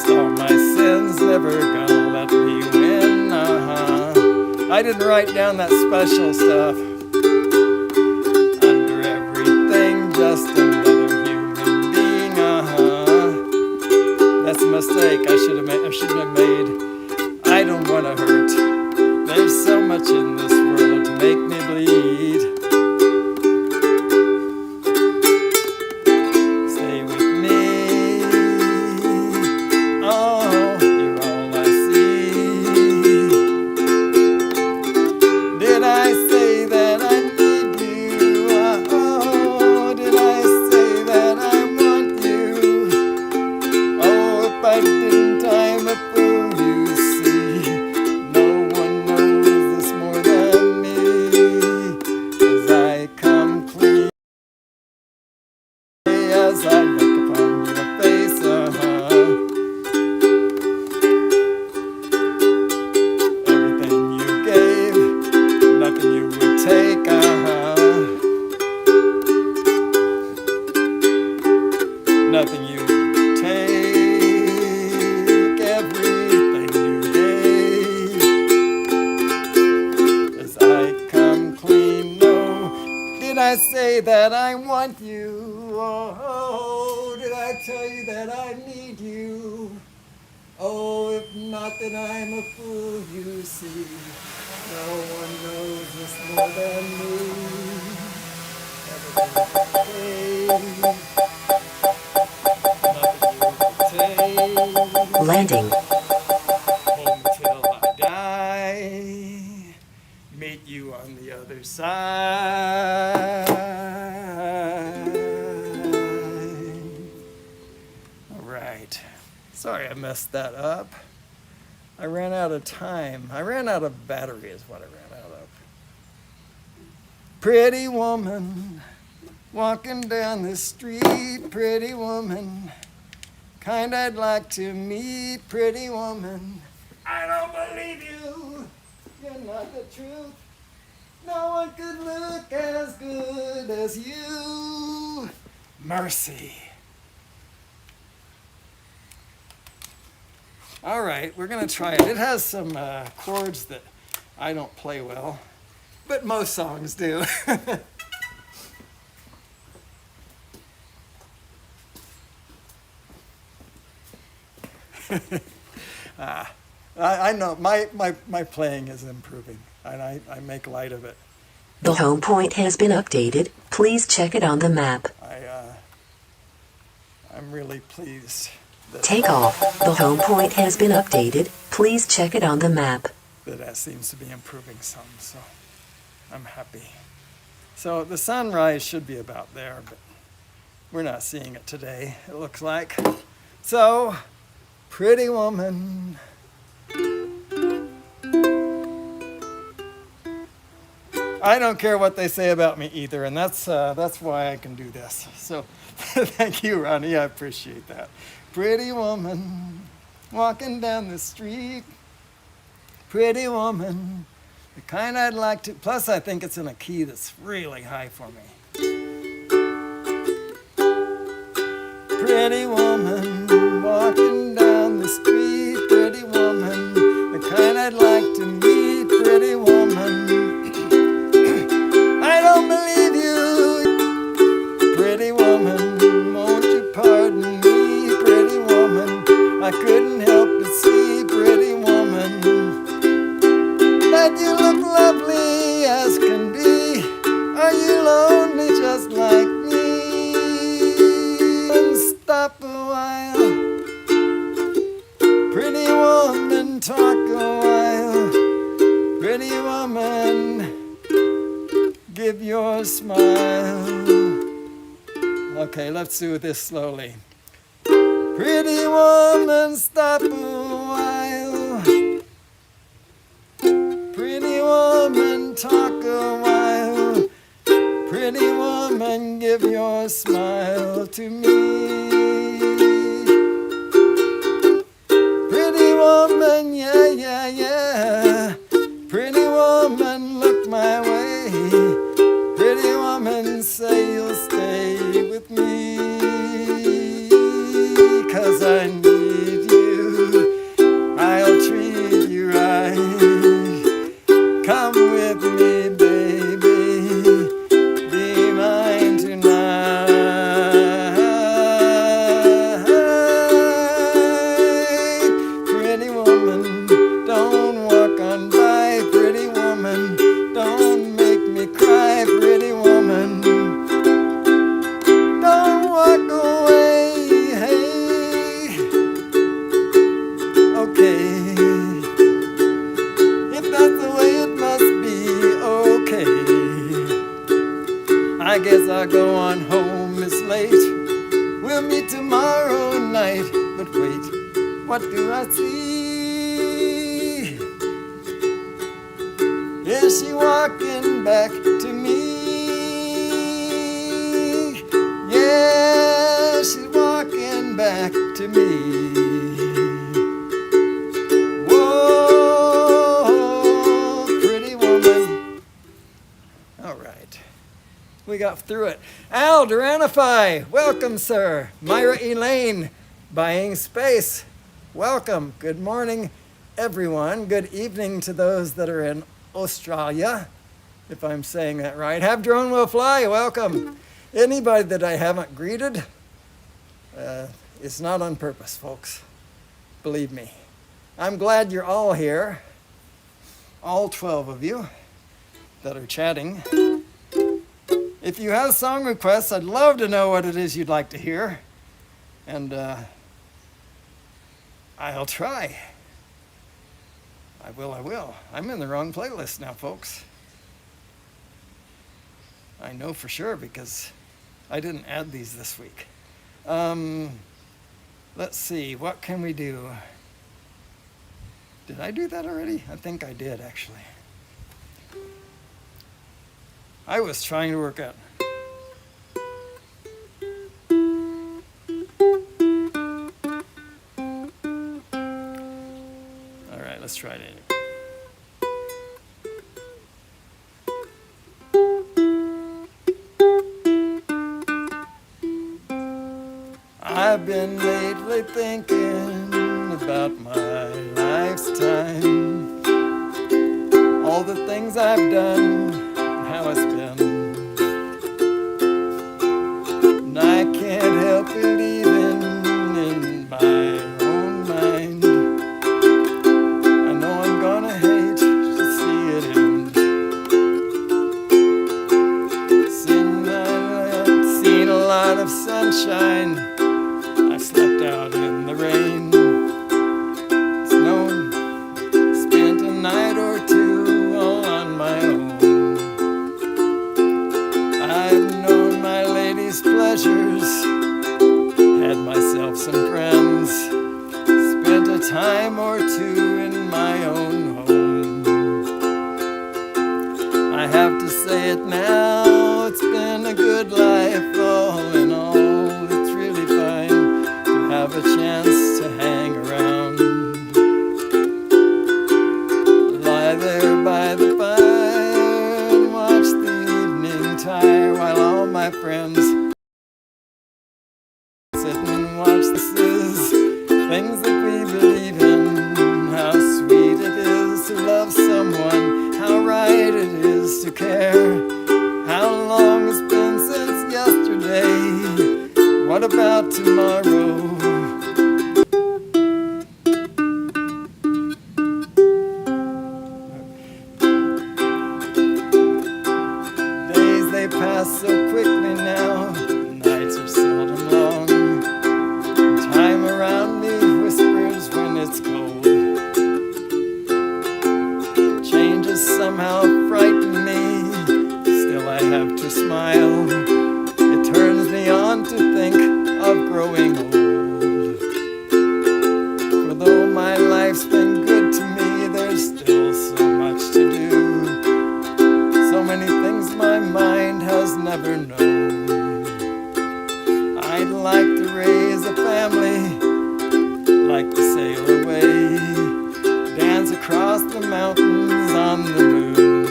All my sins, never gonna let me win. I didn't write down that special stuff. Under everything, just another human being. That's a mistake I shouldn't have made. I don't want to hurt. There's so much in this world to make me bleed. Stay with me. Did I say that I need you? Oh, did I say that I want you? Oh, if I didn't, I'm a fool, you see. No one knows this more than me. As I come clean, as I look upon your face, everything you gave, nothing you would take, nothing you would take, everything you gave. As I come clean, no, did I say that I want you? Oh, did I tell you that I need you? Oh, if not, then I'm a fool, you see. No one knows this more than me. Everything you take, Landing. home till I die. Meet you on the other side. All right. Sorry I messed that up. I ran out of time. I ran out of battery is what I ran out of. Pretty woman, walking down the street, pretty woman, kind I'd like to meet, pretty woman. I don't believe you, you're not the truth. No one could look as good as you. Mercy. All right, we're going to try it. It has some chords that I don't play well, but most songs do. I know my playing is improving, and I make light of it. The home point has been updated. Please check it on the map. I'm really pleased. Take off. The home point has been updated. Please check it on the map. That seems to be improving some, so I'm happy. So the sunrise should be about there, but we're not seeing it today, it looks like. So, pretty woman. I don't care what they say about me either, and that's why I can do this. So, thank you, Ronnie. I appreciate that. Pretty woman, walking down the street. Pretty woman, the kind I'd like to. Plus, I think it's in a key that's really high for me. Pretty woman, walking down the street. Pretty woman, the kind I'd like to meet. Pretty woman. I don't believe you, pretty woman, won't you pardon me, pretty woman, I couldn't help but see, pretty woman, that you look lovely as can be, are you lonely? smile. Okay, let's do this slowly. Pretty woman, stop a while. Pretty woman, talk a while. Pretty woman, give your smile to me. Pretty woman, yeah, yeah, yeah. Pretty woman, look my way. Pretty woman, say you'll stay with me. 'Cause I need you, I'll treat you right. Come with me, baby, be mine tonight. Pretty woman, don't walk on by. Pretty woman, don't make me cry. Pretty woman, don't walk away. Hey, okay, if that's the way it must be, okay. I guess I'll go on home, it's late. We'll meet tomorrow night. But wait, what do I see? Is she walking back to me? Yeah, she's walking back to me. Whoa, pretty woman. All right, we got through it. Al Duranify, welcome, sir. Myra Elaine, buying space, welcome. Good morning, everyone. Good evening to those that are in Australia, if I'm saying that right. Have Drone Will Fly, welcome. Anybody that I haven't greeted, it's not on purpose, folks. Believe me. I'm glad you're all here, all 12 of you that are chatting. If you have song requests, I'd love to know what it is you'd like to hear. And I'll try. I will. I'm in the wrong playlist now, folks. I know for sure because I didn't add these this week. Let's see, what can we do? Did I do that already? I think I did, actually. I was trying to work out. All right, let's try it. I've been lately thinking about my life's time, all the things I've done, and how it's been. And I can't help believing in my own mind. I know I'm gonna hate to see it end. Seen a lot of sunshine. Slept out in the rain, snowed, spent a night or two all on my own. I've known my lady's pleasures, had myself some friends, spent a time or two in my own home. I have to say it now, it's been a good life all in all. Have a chance to hang around, lie there by the fire and watch the evening tire while all my friends sit and watch things that we believe in. How sweet it is to love someone, how right it is to care. How long it's been since yesterday, what about tomorrow? So quickly now, nights are seldom long. Time around me whispers when it's cold. Changes somehow frighten me, still I have to smile. I'd like to raise a family, like to sail away, dance across the mountains on the moon.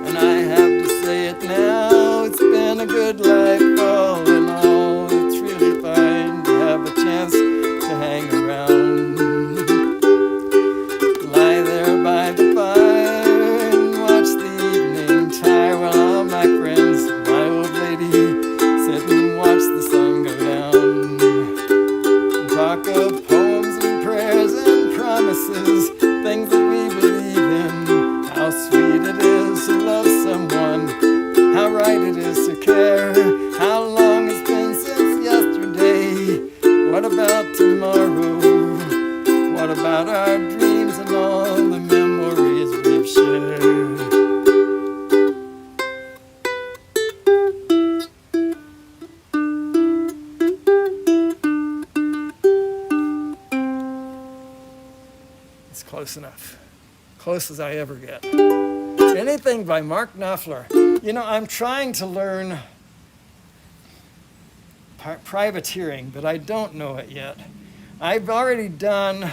And I have to say it now, it's been a good life all in all. It's really fine to have a chance to hang around, lie there by the fire and watch the evening tire while all my friends, my old lady, sit and watch the sun go down. Talk of poems and prayers and promises, things that we believe in. How sweet it is to love someone, how right it is to care. How long it's been since yesterday. What about tomorrow? What about our dreams and all the memories we've shared? It's close enough. Close as I ever get. Anything by Mark Knopfler. You know, I'm trying to learn privateering, but I don't know it yet. I've already done,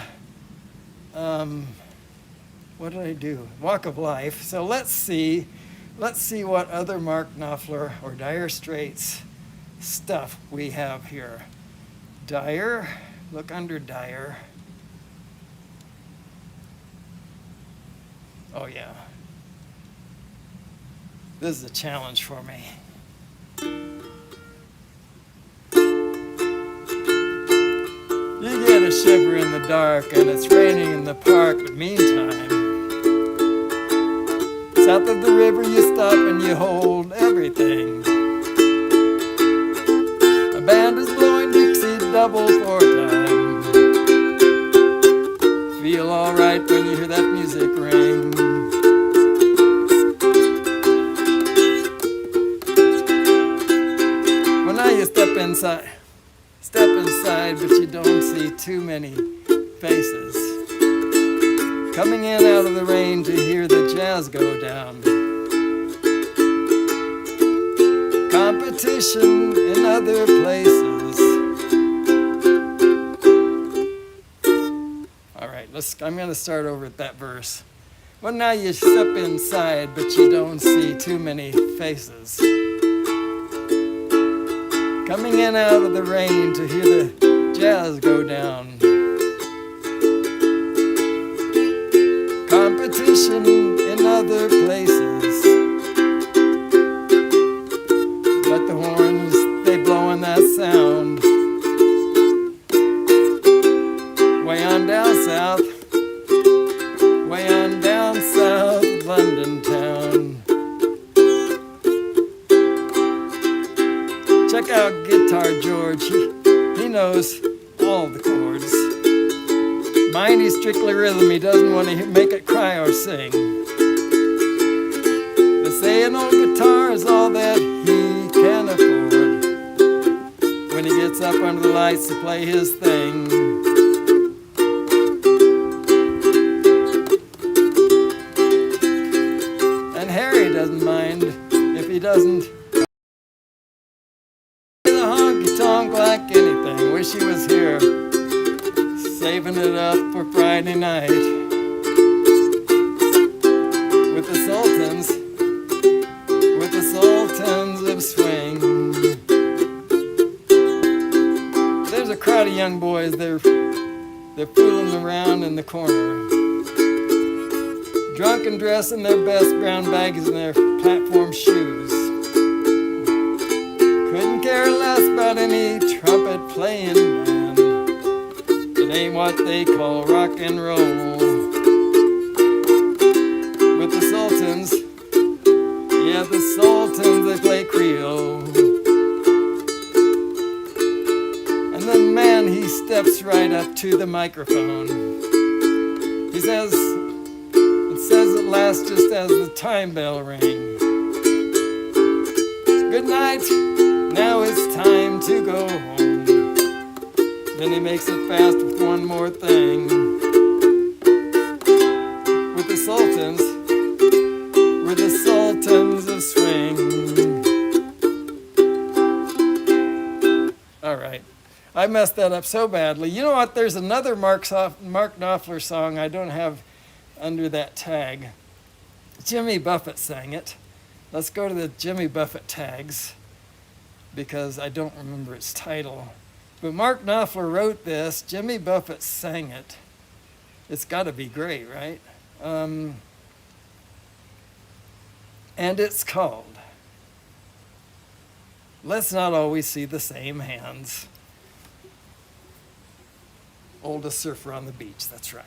what did I do? Walk of Life. So let's see what other Mark Knopfler or Dire Straits stuff we have here. Dire, look under Dire. Oh yeah. This is a challenge for me. You get a shiver in the dark and it's raining in the park, but meantime, south of the river you stop and you hold everything. A band is blowing Dixie double four time. Feel alright when you hear that music ring. Well, now you step inside, but you don't see too many faces. Coming in out of the rain to hear the jazz go down. Competition in other places. All right, I'm going to start over at that verse. Well, now you step inside, but you don't see too many faces. Coming in out of the rain to hear the jazz go down. Competition in other places. But the horns, they blowing that sound. Way on down south. Way on down south, London town. Check out Guitar George, he knows all the chords. Mind he's strictly rhythm, he doesn't want to make it cry or sing. They say an old guitar is all that he can afford when he gets up under the lights to play his thing. And Harry doesn't mind if he doesn't tongue like anything. Wish he was here, saving it up for Friday night with the sultans of swing. There's a crowd of young boys, they're fooling around in the corner, drunk and dressed in their best brown baggies and their platform shoes. Couldn't care less about any trumpet playing band. It ain't what they call rock and roll. With the Sultans, yeah, the Sultans, they play Creole. And the man, he steps right up to the microphone. He says, it says at last just as the time bell rang. Good night. Now it's time to go home. Then he makes it fast with one more thing. With the Sultans, we're the Sultans of swing. I messed that up so badly. You know what? There's another Mark Knopfler song I don't have under that tag. Jimmy Buffett sang it. Let's go to the Jimmy Buffett tags because I don't remember its title. But Mark Knopfler wrote this. Jimmy Buffett sang it. It's got to be great, right? And it's called Let's Not Always See the Same Hands. Oldest surfer on the beach, that's right.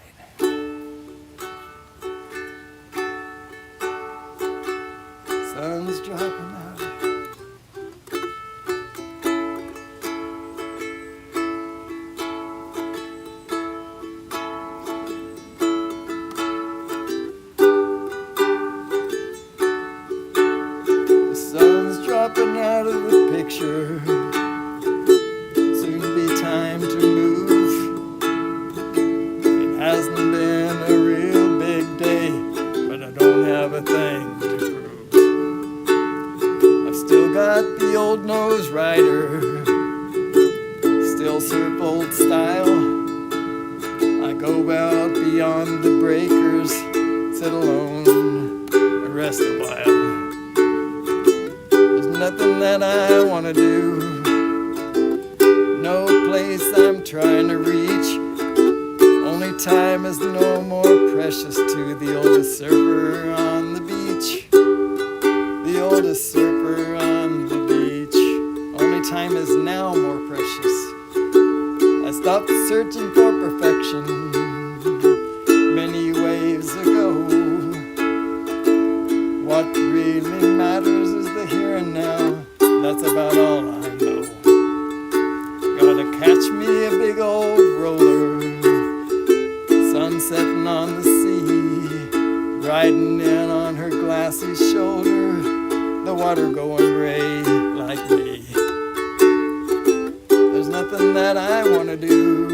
Sun's dropping out. The sun's dropping out of the picture. Soon be time to move. It hasn't been a real big day, but I don't have a thing to prove. I've still got the old nose rider, still surf old style. I go out beyond the breakers, sit alone, and rest a while. There's nothing that I want to do, no place I'm trying to reach. Only time is no more precious to the oldest surfer on the beach. The oldest surfer on the beach. Only time is now more precious. I stopped searching for perfection many waves ago. What really matters is the here and now. That's about all I know. Gotta catch me a big old roller, sun setting on the sea, riding in on her glassy shoulder, the water going gray like me. There's nothing that I want to do,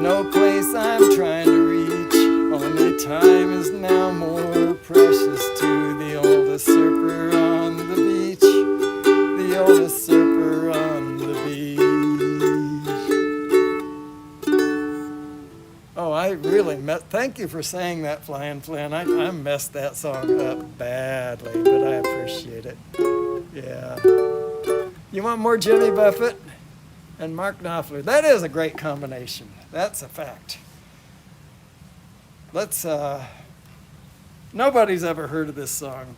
no place I'm trying to reach. Only time is now more precious to the oldest surfer on the beach. The oldest surfer on the beach. Oh, I really thank you for saying that, Flying Flynn. I messed that song up badly, but I appreciate it. Yeah. You want more Jimmy Buffett and Mark Knopfler? That is a great combination. That's a fact. Nobody's ever heard of this song,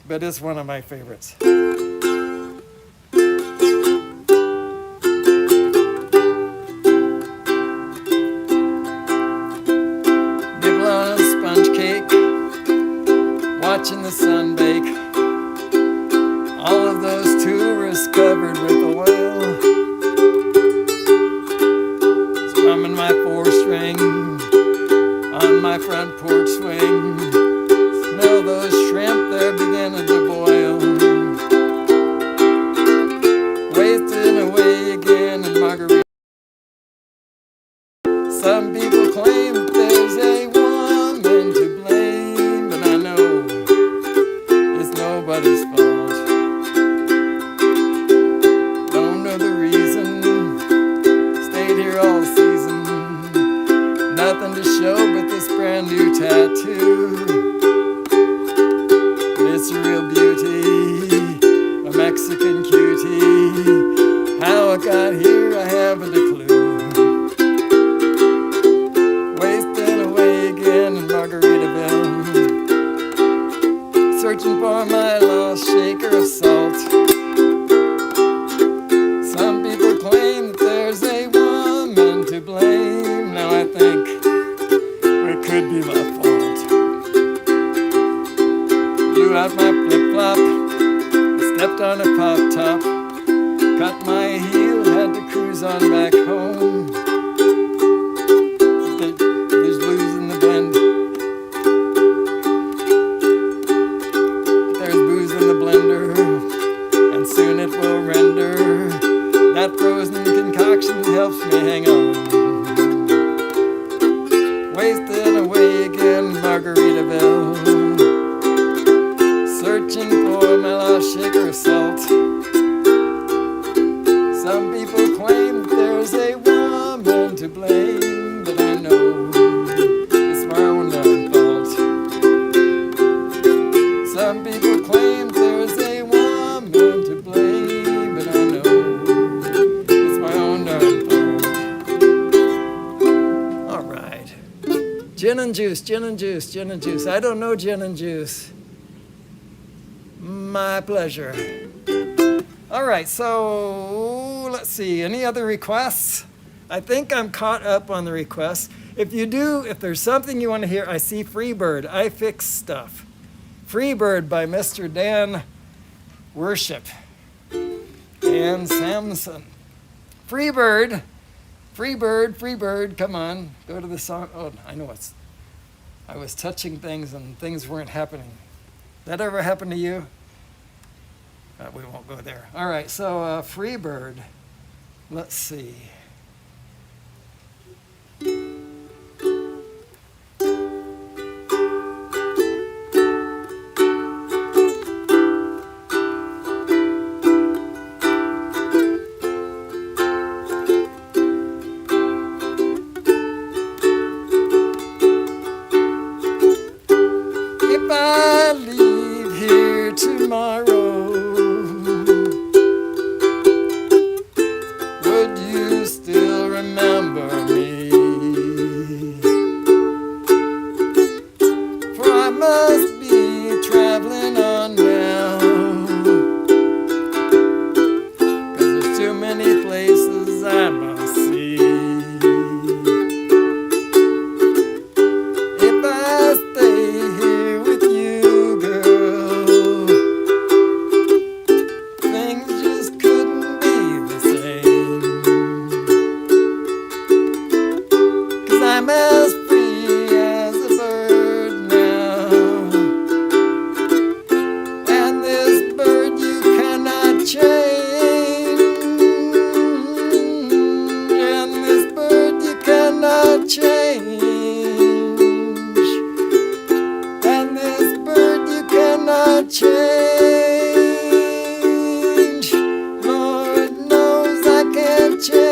but it's one of my favorites. Nibble on a sponge cake, watching the sun bake. All of those tourists covered with oil, strumming my four-string on my front porch swing. Smell those shrimp, they're beginning to boil. Wasting away again in Margarita. Some people claim that there's a woman to blame, but I know it's nobody's fault. Don't know the reason, stayed here all season. Nothing to show but this brand new tattoo. It's a real beauty, a Mexican cutie. How it got here, I haven't a clue. Wasting away again in Margaritaville, searching for my lost shaker of salt. Some people claim that there's a woman to blame. Now I think it could be my fault. Blew out my flip-flop, stepped on a pop-top, cut my heel, had to cruise on back home. There's booze in the blend. There's booze in the blender, and soon it will render. That frozen concoction helps me hang on. Wasting away again in Margaritaville, searching for my lost shaker of salt. Some people Gin and juice, gin and juice, gin and juice. I don't know gin and juice. My pleasure. All right, so let's see. Any other requests? I think I'm caught up on the requests. If you do, if there's something you want to hear, I see Freebird. I fix stuff. Freebird by Mr. Dan Worship and Samson. Freebird, Freebird, Freebird, come on, go to the song. Oh, I know I was touching things and things weren't happening. That ever happen to you? We won't go there. All right, so Freebird, let's see. If I leave here tomorrow, would you still remember me? For I must be traveling on now, 'cause there's too many places I must see. If I stay here with you, girl, things just couldn't be the same. 'Cause I'm as free as a bird now, and this bird you cannot change, and this bird you cannot change, and this bird you cannot change. Lord knows I can't change.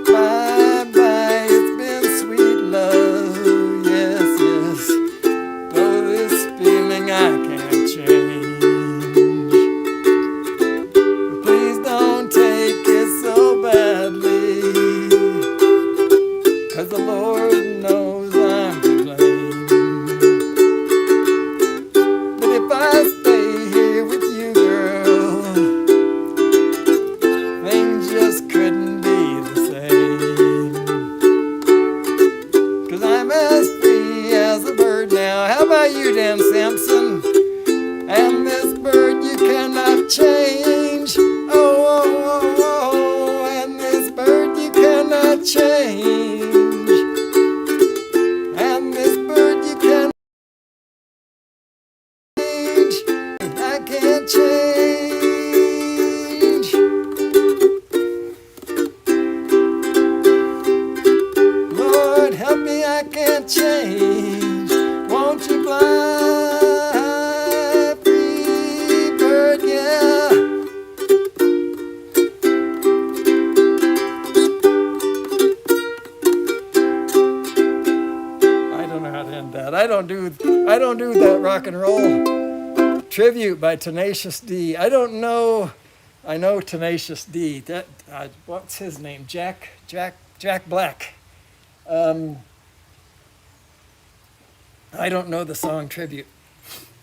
Bye bye, it's been sweet love, yes, yes. Though this feeling I can't change. Please don't take it so badly, 'cause the Lord knows I'm to blame. But if I stay here with you, girl, things just couldn't be the same. 'Cause I'm as free as a bird now. How about you, Dan Sampson? And this bird you cannot change. Oh, oh, oh, oh, and this bird you cannot change. And this bird you cannot change. I can't change. Lord, help me, I can't change. Won't you fly, free bird, yeah. I don't know how to end that. I don't do that rock and roll. Tribute by Tenacious D. I don't know. I know Tenacious D. That what's his name? Jack Black. I don't know the song Tribute,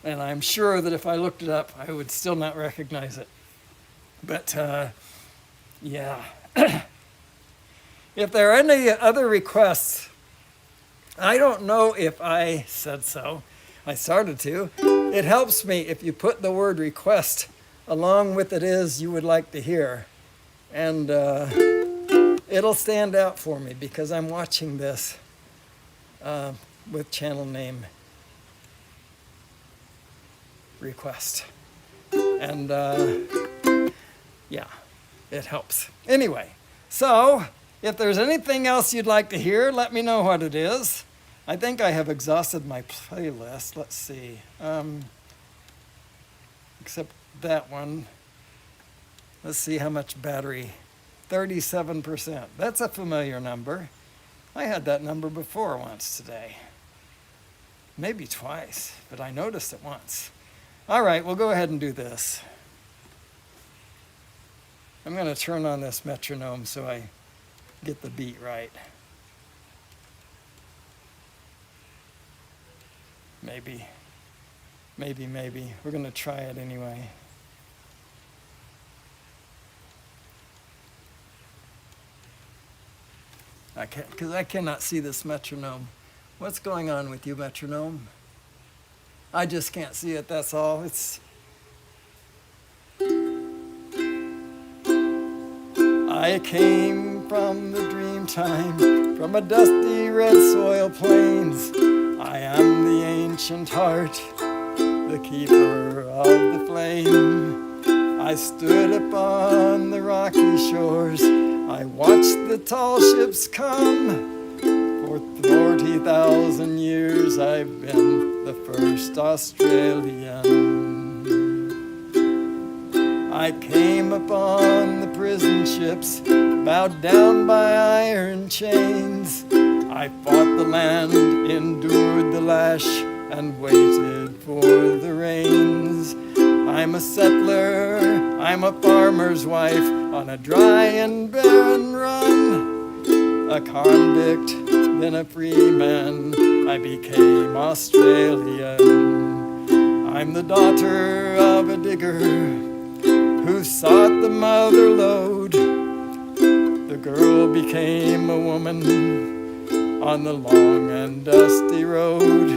and I'm sure that if I looked it up, I would still not recognize it. But yeah, if there are any other requests, I don't know if I said so. I started to. It helps me if you put the word request along with it is you would like to hear, and it'll stand out for me because I'm watching this with channel name request, and yeah, it helps. Anyway, so if there's anything else you'd like to hear, let me know what it is. I think I have exhausted my playlist. Let's see. Except that one. Let's see how much battery. 37%. That's a familiar number. I had that number before once today. Maybe twice, but I noticed it once. All right, we'll go ahead and do this. I'm going to turn on this metronome so I get the beat right. Maybe. Maybe. We're going to try it anyway. Because I cannot see this metronome. What's going on with you, metronome? I just can't see it, that's all. I came from the dream time, from a dusty red soil plains. I am the ancient heart, the keeper of the flame. I stood upon the rocky shores, I watched the tall ships come. For 40,000 years I've been the first Australian. I came upon the prison ships, bowed down by iron chains. I fought the land, endured the lash, and waited for the rains. I'm a settler, I'm a farmer's wife, on a dry and barren run. A convict, then a free man, I became Australian. I'm the daughter of a digger who sought the mother lode. The girl became a woman on the long and dusty road.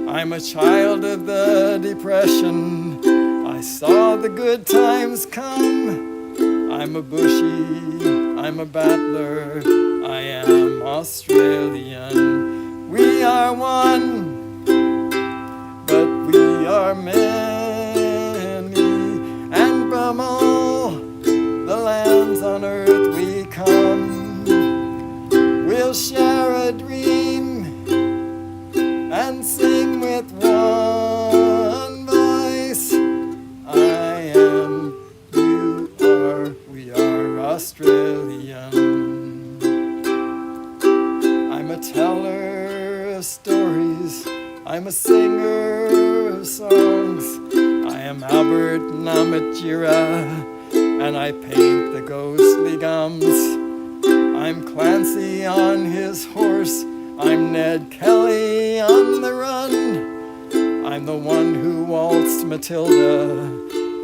I'm a child of the Depression, I saw the good times come. I'm a bushie, I'm a battler, I am Australian. We are one, but we are many, and from all the lands on earth we come. We'll share a dream and sing with one voice. I am, you are, we are Australian. I'm a teller of stories, I'm a singer of songs. I am Albert Namatjira, and I paint the ghostly gums. I'm Clancy on his horse, I'm Ned Kelly on the run. I'm the one who waltzed Matilda,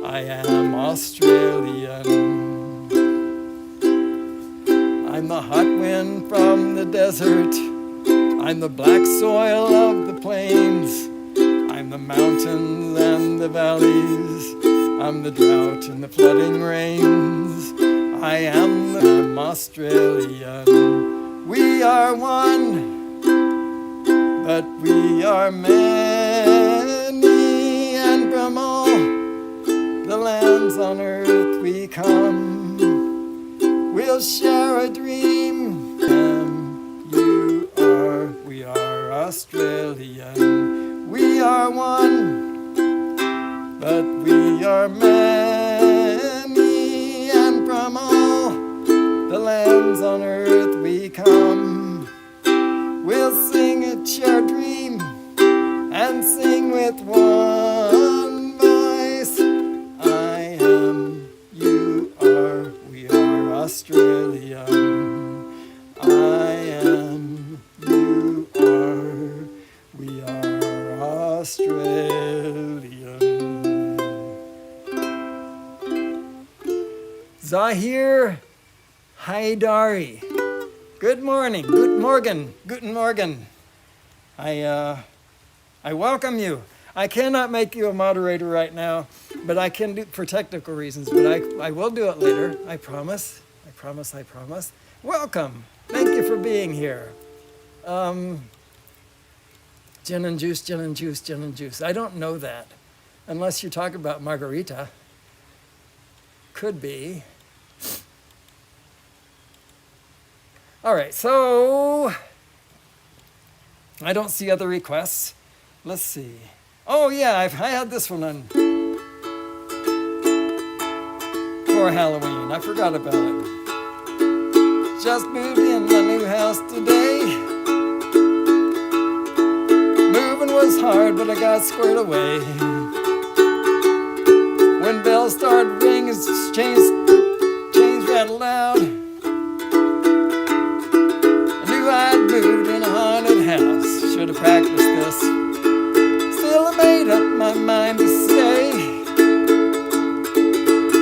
I am Australian. I'm the hot wind from the desert, I'm the black soil of the plains. I'm the mountains and the valleys, I'm the drought and the flooding rains. I'm Australian. We are one, but we are many, and from all the lands on earth we come. We'll share a dream, you are, we are Australian. We are one, but we are many, and from all the lands on earth we come. We'll sing a share dream and sing with one voice. I am, you are, we are Australian. I am, you are, we are Australian. Zahir Haidari. Good morning. Guten Morgen. Guten Morgen. I welcome you. I cannot make you a moderator right now, but I can do for technical reasons, but I will do it later. I promise. I promise. Welcome. Thank you for being here. Gin and juice. I don't know that, unless you talk about margarita. Could be. All right, so I don't see other requests. Let's see. Oh yeah, I had this one on for Halloween. I forgot about it. Just moved in my new house today. Moving was hard, but I got squared away. When bells started ringing, chains rattled loud. I knew I'd moved in a haunted house. Should have practiced this mind to stay.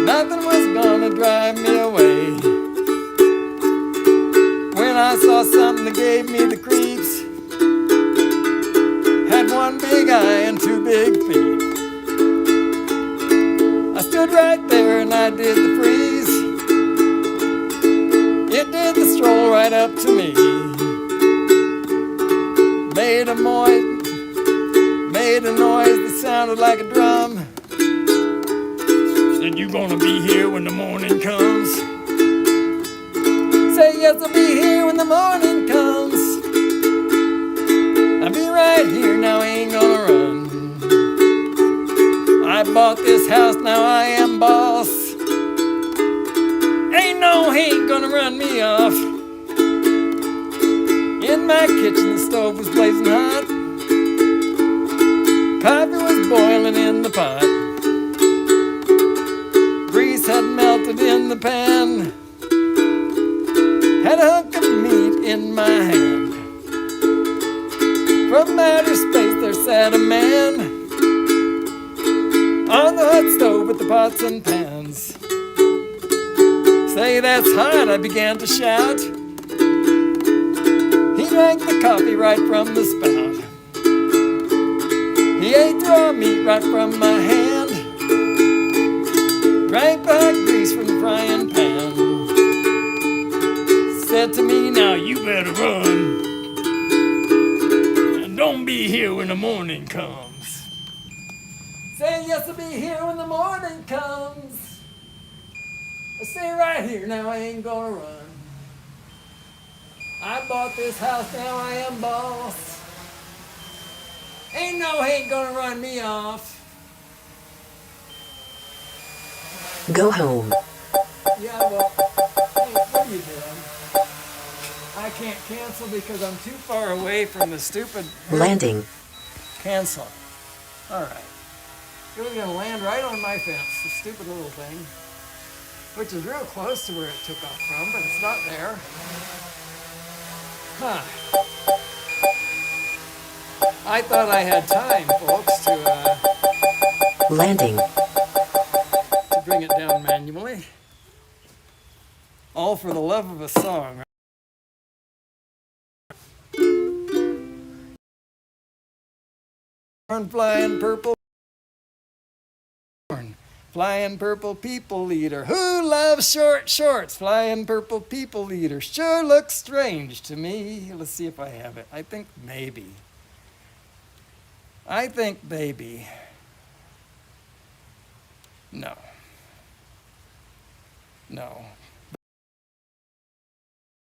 Nothing was gonna drive me away. When I saw something that gave me the creeps, had one big eye and two big feet. I stood right there and I did the freeze. It did the stroll right up to me. Made a noise that sounded like a drum. Said, you gonna be here when the morning comes? Say, yes, I'll be here when the morning comes. I'll be right here, now I ain't gonna run. I bought this house, now I am boss. Ain't no hate gonna run me off. In my kitchen, the stove was blazing hot. Coffee was boiling in the pot. Grease had melted in the pan. Had a hunk of meat in my hand. From outer space there sat a man on the hot stove with the pots and pans. Say, that's hot, I began to shout. He drank the coffee right from the spout. He ate the raw meat right from my hand. Drank the hot grease from the frying pan. Said to me, now you better run. And don't be here when the morning comes. Say, yes, I'll be here when the morning comes. I stay right here, now I ain't gonna run. I bought this house, now I am boss. Ain't no hate gonna run me off. Go home. Yeah, well, hey, what are you doing? I can't cancel because I'm too far away from the stupid... Landing. Cancel. Alright. It was gonna land right on my fence, the stupid little thing. Which is real close to where it took off from, but it's not there. Huh. I thought I had time, folks, to Landing. bring it down manually. All for the love of a song. Flying purple, flying purple people eater. Who loves short shorts? Flying purple people eater. Sure looks strange to me. Let's see if I have it. I think maybe. No.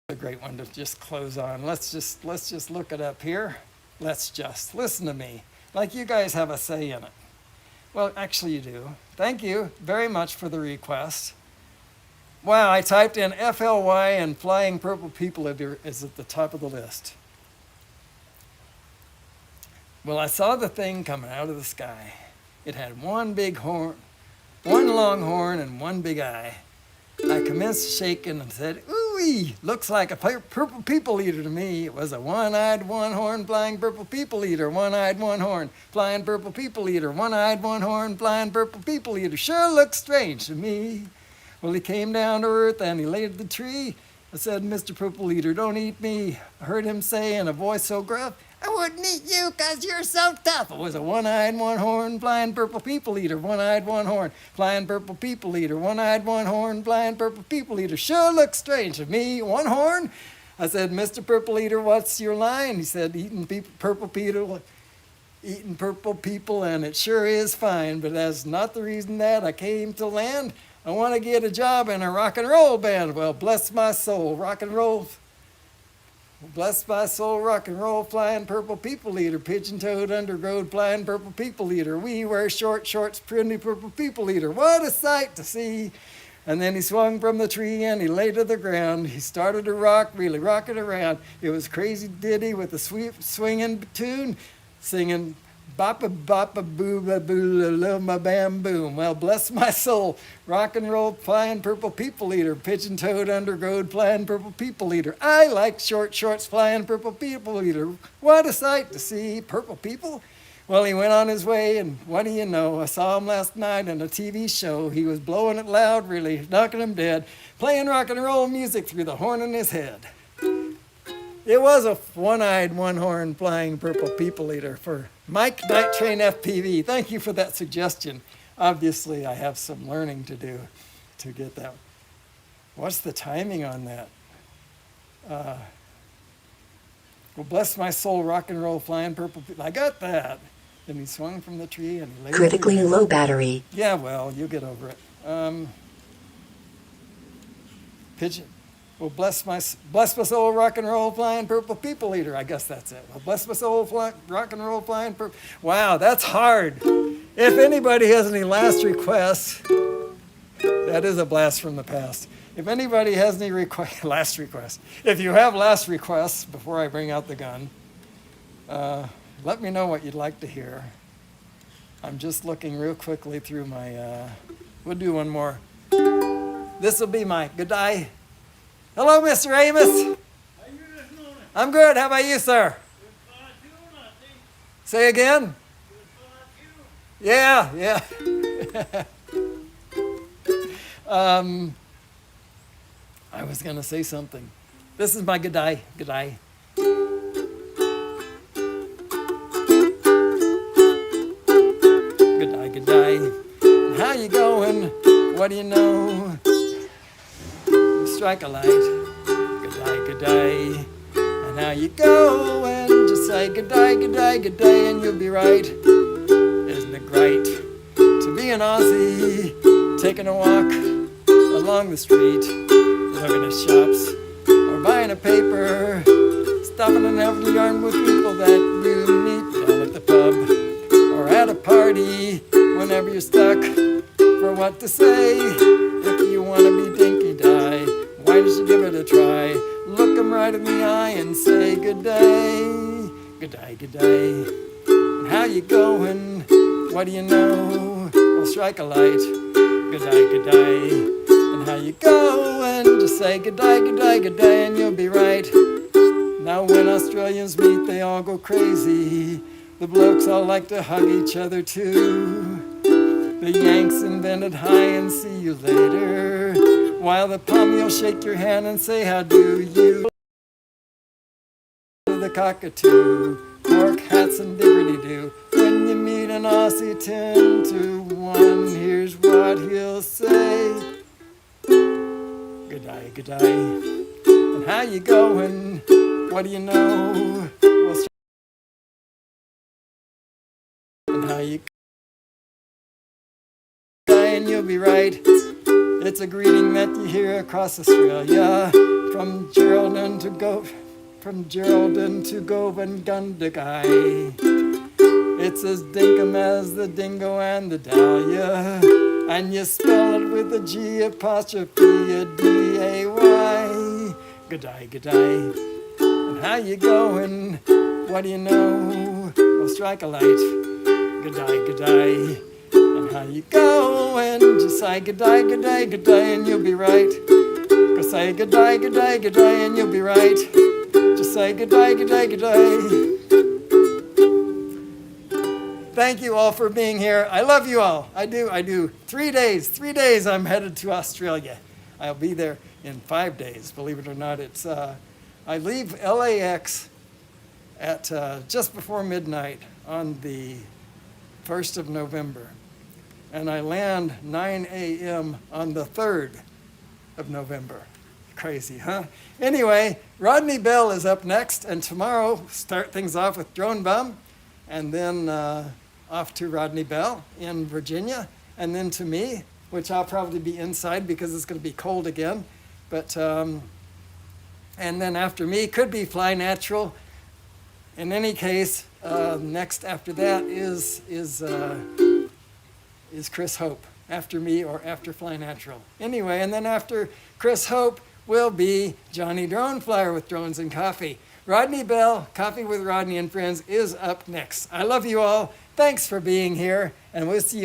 A great one to just close on. Let's just look it up here. Let's just listen to me. Like you guys have a say in it. Well, actually you do. Thank you very much for the request. Wow, I typed in FLY and flying purple people is at the top of the list. Well, I saw the thing coming out of the sky. It had one big horn, one long horn, and one big eye. I commenced shaking and said, ooh-wee, looks like a purple people eater to me. It was a one-eyed, one-horn, flying purple people eater, one-eyed, one-horn, flying purple people eater, one-eyed, one-horn, flying purple people eater. Sure looks strange to me. Well, he came down to earth and he laid at the tree. I said, Mr. Purple Eater, don't eat me. I heard him say in a voice so gruff, I wouldn't eat you 'cause you're so tough. It was a one-eyed, one-horn, flying purple people eater, one-eyed, one-horn, flying purple people eater, one-eyed, one-horn, flying purple people eater. Sure looks strange to me. One horn? I said, Mr. Purple Eater, what's your line? He said, eating purple people, and it sure is fine, but that's not the reason that I came to land. I want to get a job in a rock and roll band. Well, bless my soul, rock and roll. Bless my soul, rock and roll, flying purple people eater, pigeon-toed, undergrowth, flying purple people eater. We wear short shorts, pretty purple people eater. What a sight to see. And then he swung from the tree and he lay to the ground. He started to rock, really rocking around. It was crazy ditty with a sweet swinging tune, singing boppa boppa booba boo ma bam boom. Well, bless my soul, rock and roll, flying purple people eater, pigeon-toed, undergrowth, flying purple people eater. I like short shorts, flying purple people eater. What a sight to see, purple people. Well, he went on his way, and what do you know? I saw him last night in a TV show. He was blowing it loud, really knocking him dead, playing rock and roll music through the horn in his head. It was a one-eyed, one-horned flying purple people eater for Mike Night Train FPV. Thank you for that suggestion. Obviously, I have some learning to do to get that. What's the timing on that? Well, bless my soul, rock and roll, flying purple people. I got that. Then he swung from the tree and he laid Critically low battery. Yeah, well, you'll get over it. Pigeon. Well, bless my soul, rock and roll, flying purple people eater. I guess that's it. Well, bless my soul, rock and roll, flying purple. Wow, that's hard. If anybody has any last requests, that is a blast from the past. If anybody has any last requests, if you have last requests before I bring out the gun, let me know what you'd like to hear. I'm just looking real quickly through my, we'll do one more. This will be my good day. Hello, Mr. Amos. How you this morning? I'm good. How about you, sir? Good fortune, I think. Say again? Good fortune. Yeah. I was going to say something. This is my good day. Good day. Good day, good day. And how you going? What do you know? Strike a light. Good day. And how you going? Just say good day, and you'll be right. Isn't it great to be an Aussie, taking a walk along the street, looking at shops, or buying a paper, stopping and having a yarn with people that you meet down at the pub, or at a party, whenever you're stuck for what to say. If you want to be dinky-die, why don't you give it a try? Look 'em right in the eye and say good day, good day, good day. And how you going? What do you know? Well, strike a light. Good day, good day. And how you going? Just say good day, and you'll be right. Now when Australians meet, they all go crazy. The blokes all like to hug each other too. The Yanks invented hi and see you later, while the Pommy will shake your hand and say how do you. The cockatoo, cork hats and diggity-doo. When you meet an Aussie 10 to 1, here's what he'll say. Good day. And how you going? What do you know? Well, and how you and you'll be right. It's a greeting that you hear across Australia, from Geraldton to Govengundagai. It's as dinkum as the dingo and the dahlia, and you spell it with a G apostrophe a D-A-Y. Good day. And how you going? What do you know? Well, strike a light. Good day. And how you going? Just say good day, and you'll be right. Go say good day, and you'll be right. Just say good day. Thank you all for being here. I love you all. I do. 3 days I'm headed to Australia. I'll be there in 5 days, believe it or not. It's I leave LAX at just before midnight on the 1st of November. And I land 9 a.m. on the 3rd of November. Crazy, huh? Anyway, Rodney Bell is up next, and tomorrow start things off with Drone Bum, and then off to Rodney Bell in Virginia, and then to me, which I'll probably be inside because it's going to be cold again. But and then after me could be Fly Natural. In any case, next after that is Chris Hope, after me or after Fly Natural. Anyway, and then after Chris Hope will be Johnny Drone Flyer with Drones and Coffee. Rodney Bell, Coffee with Rodney and Friends, is up next. I love you all. Thanks for being here, and we'll see you on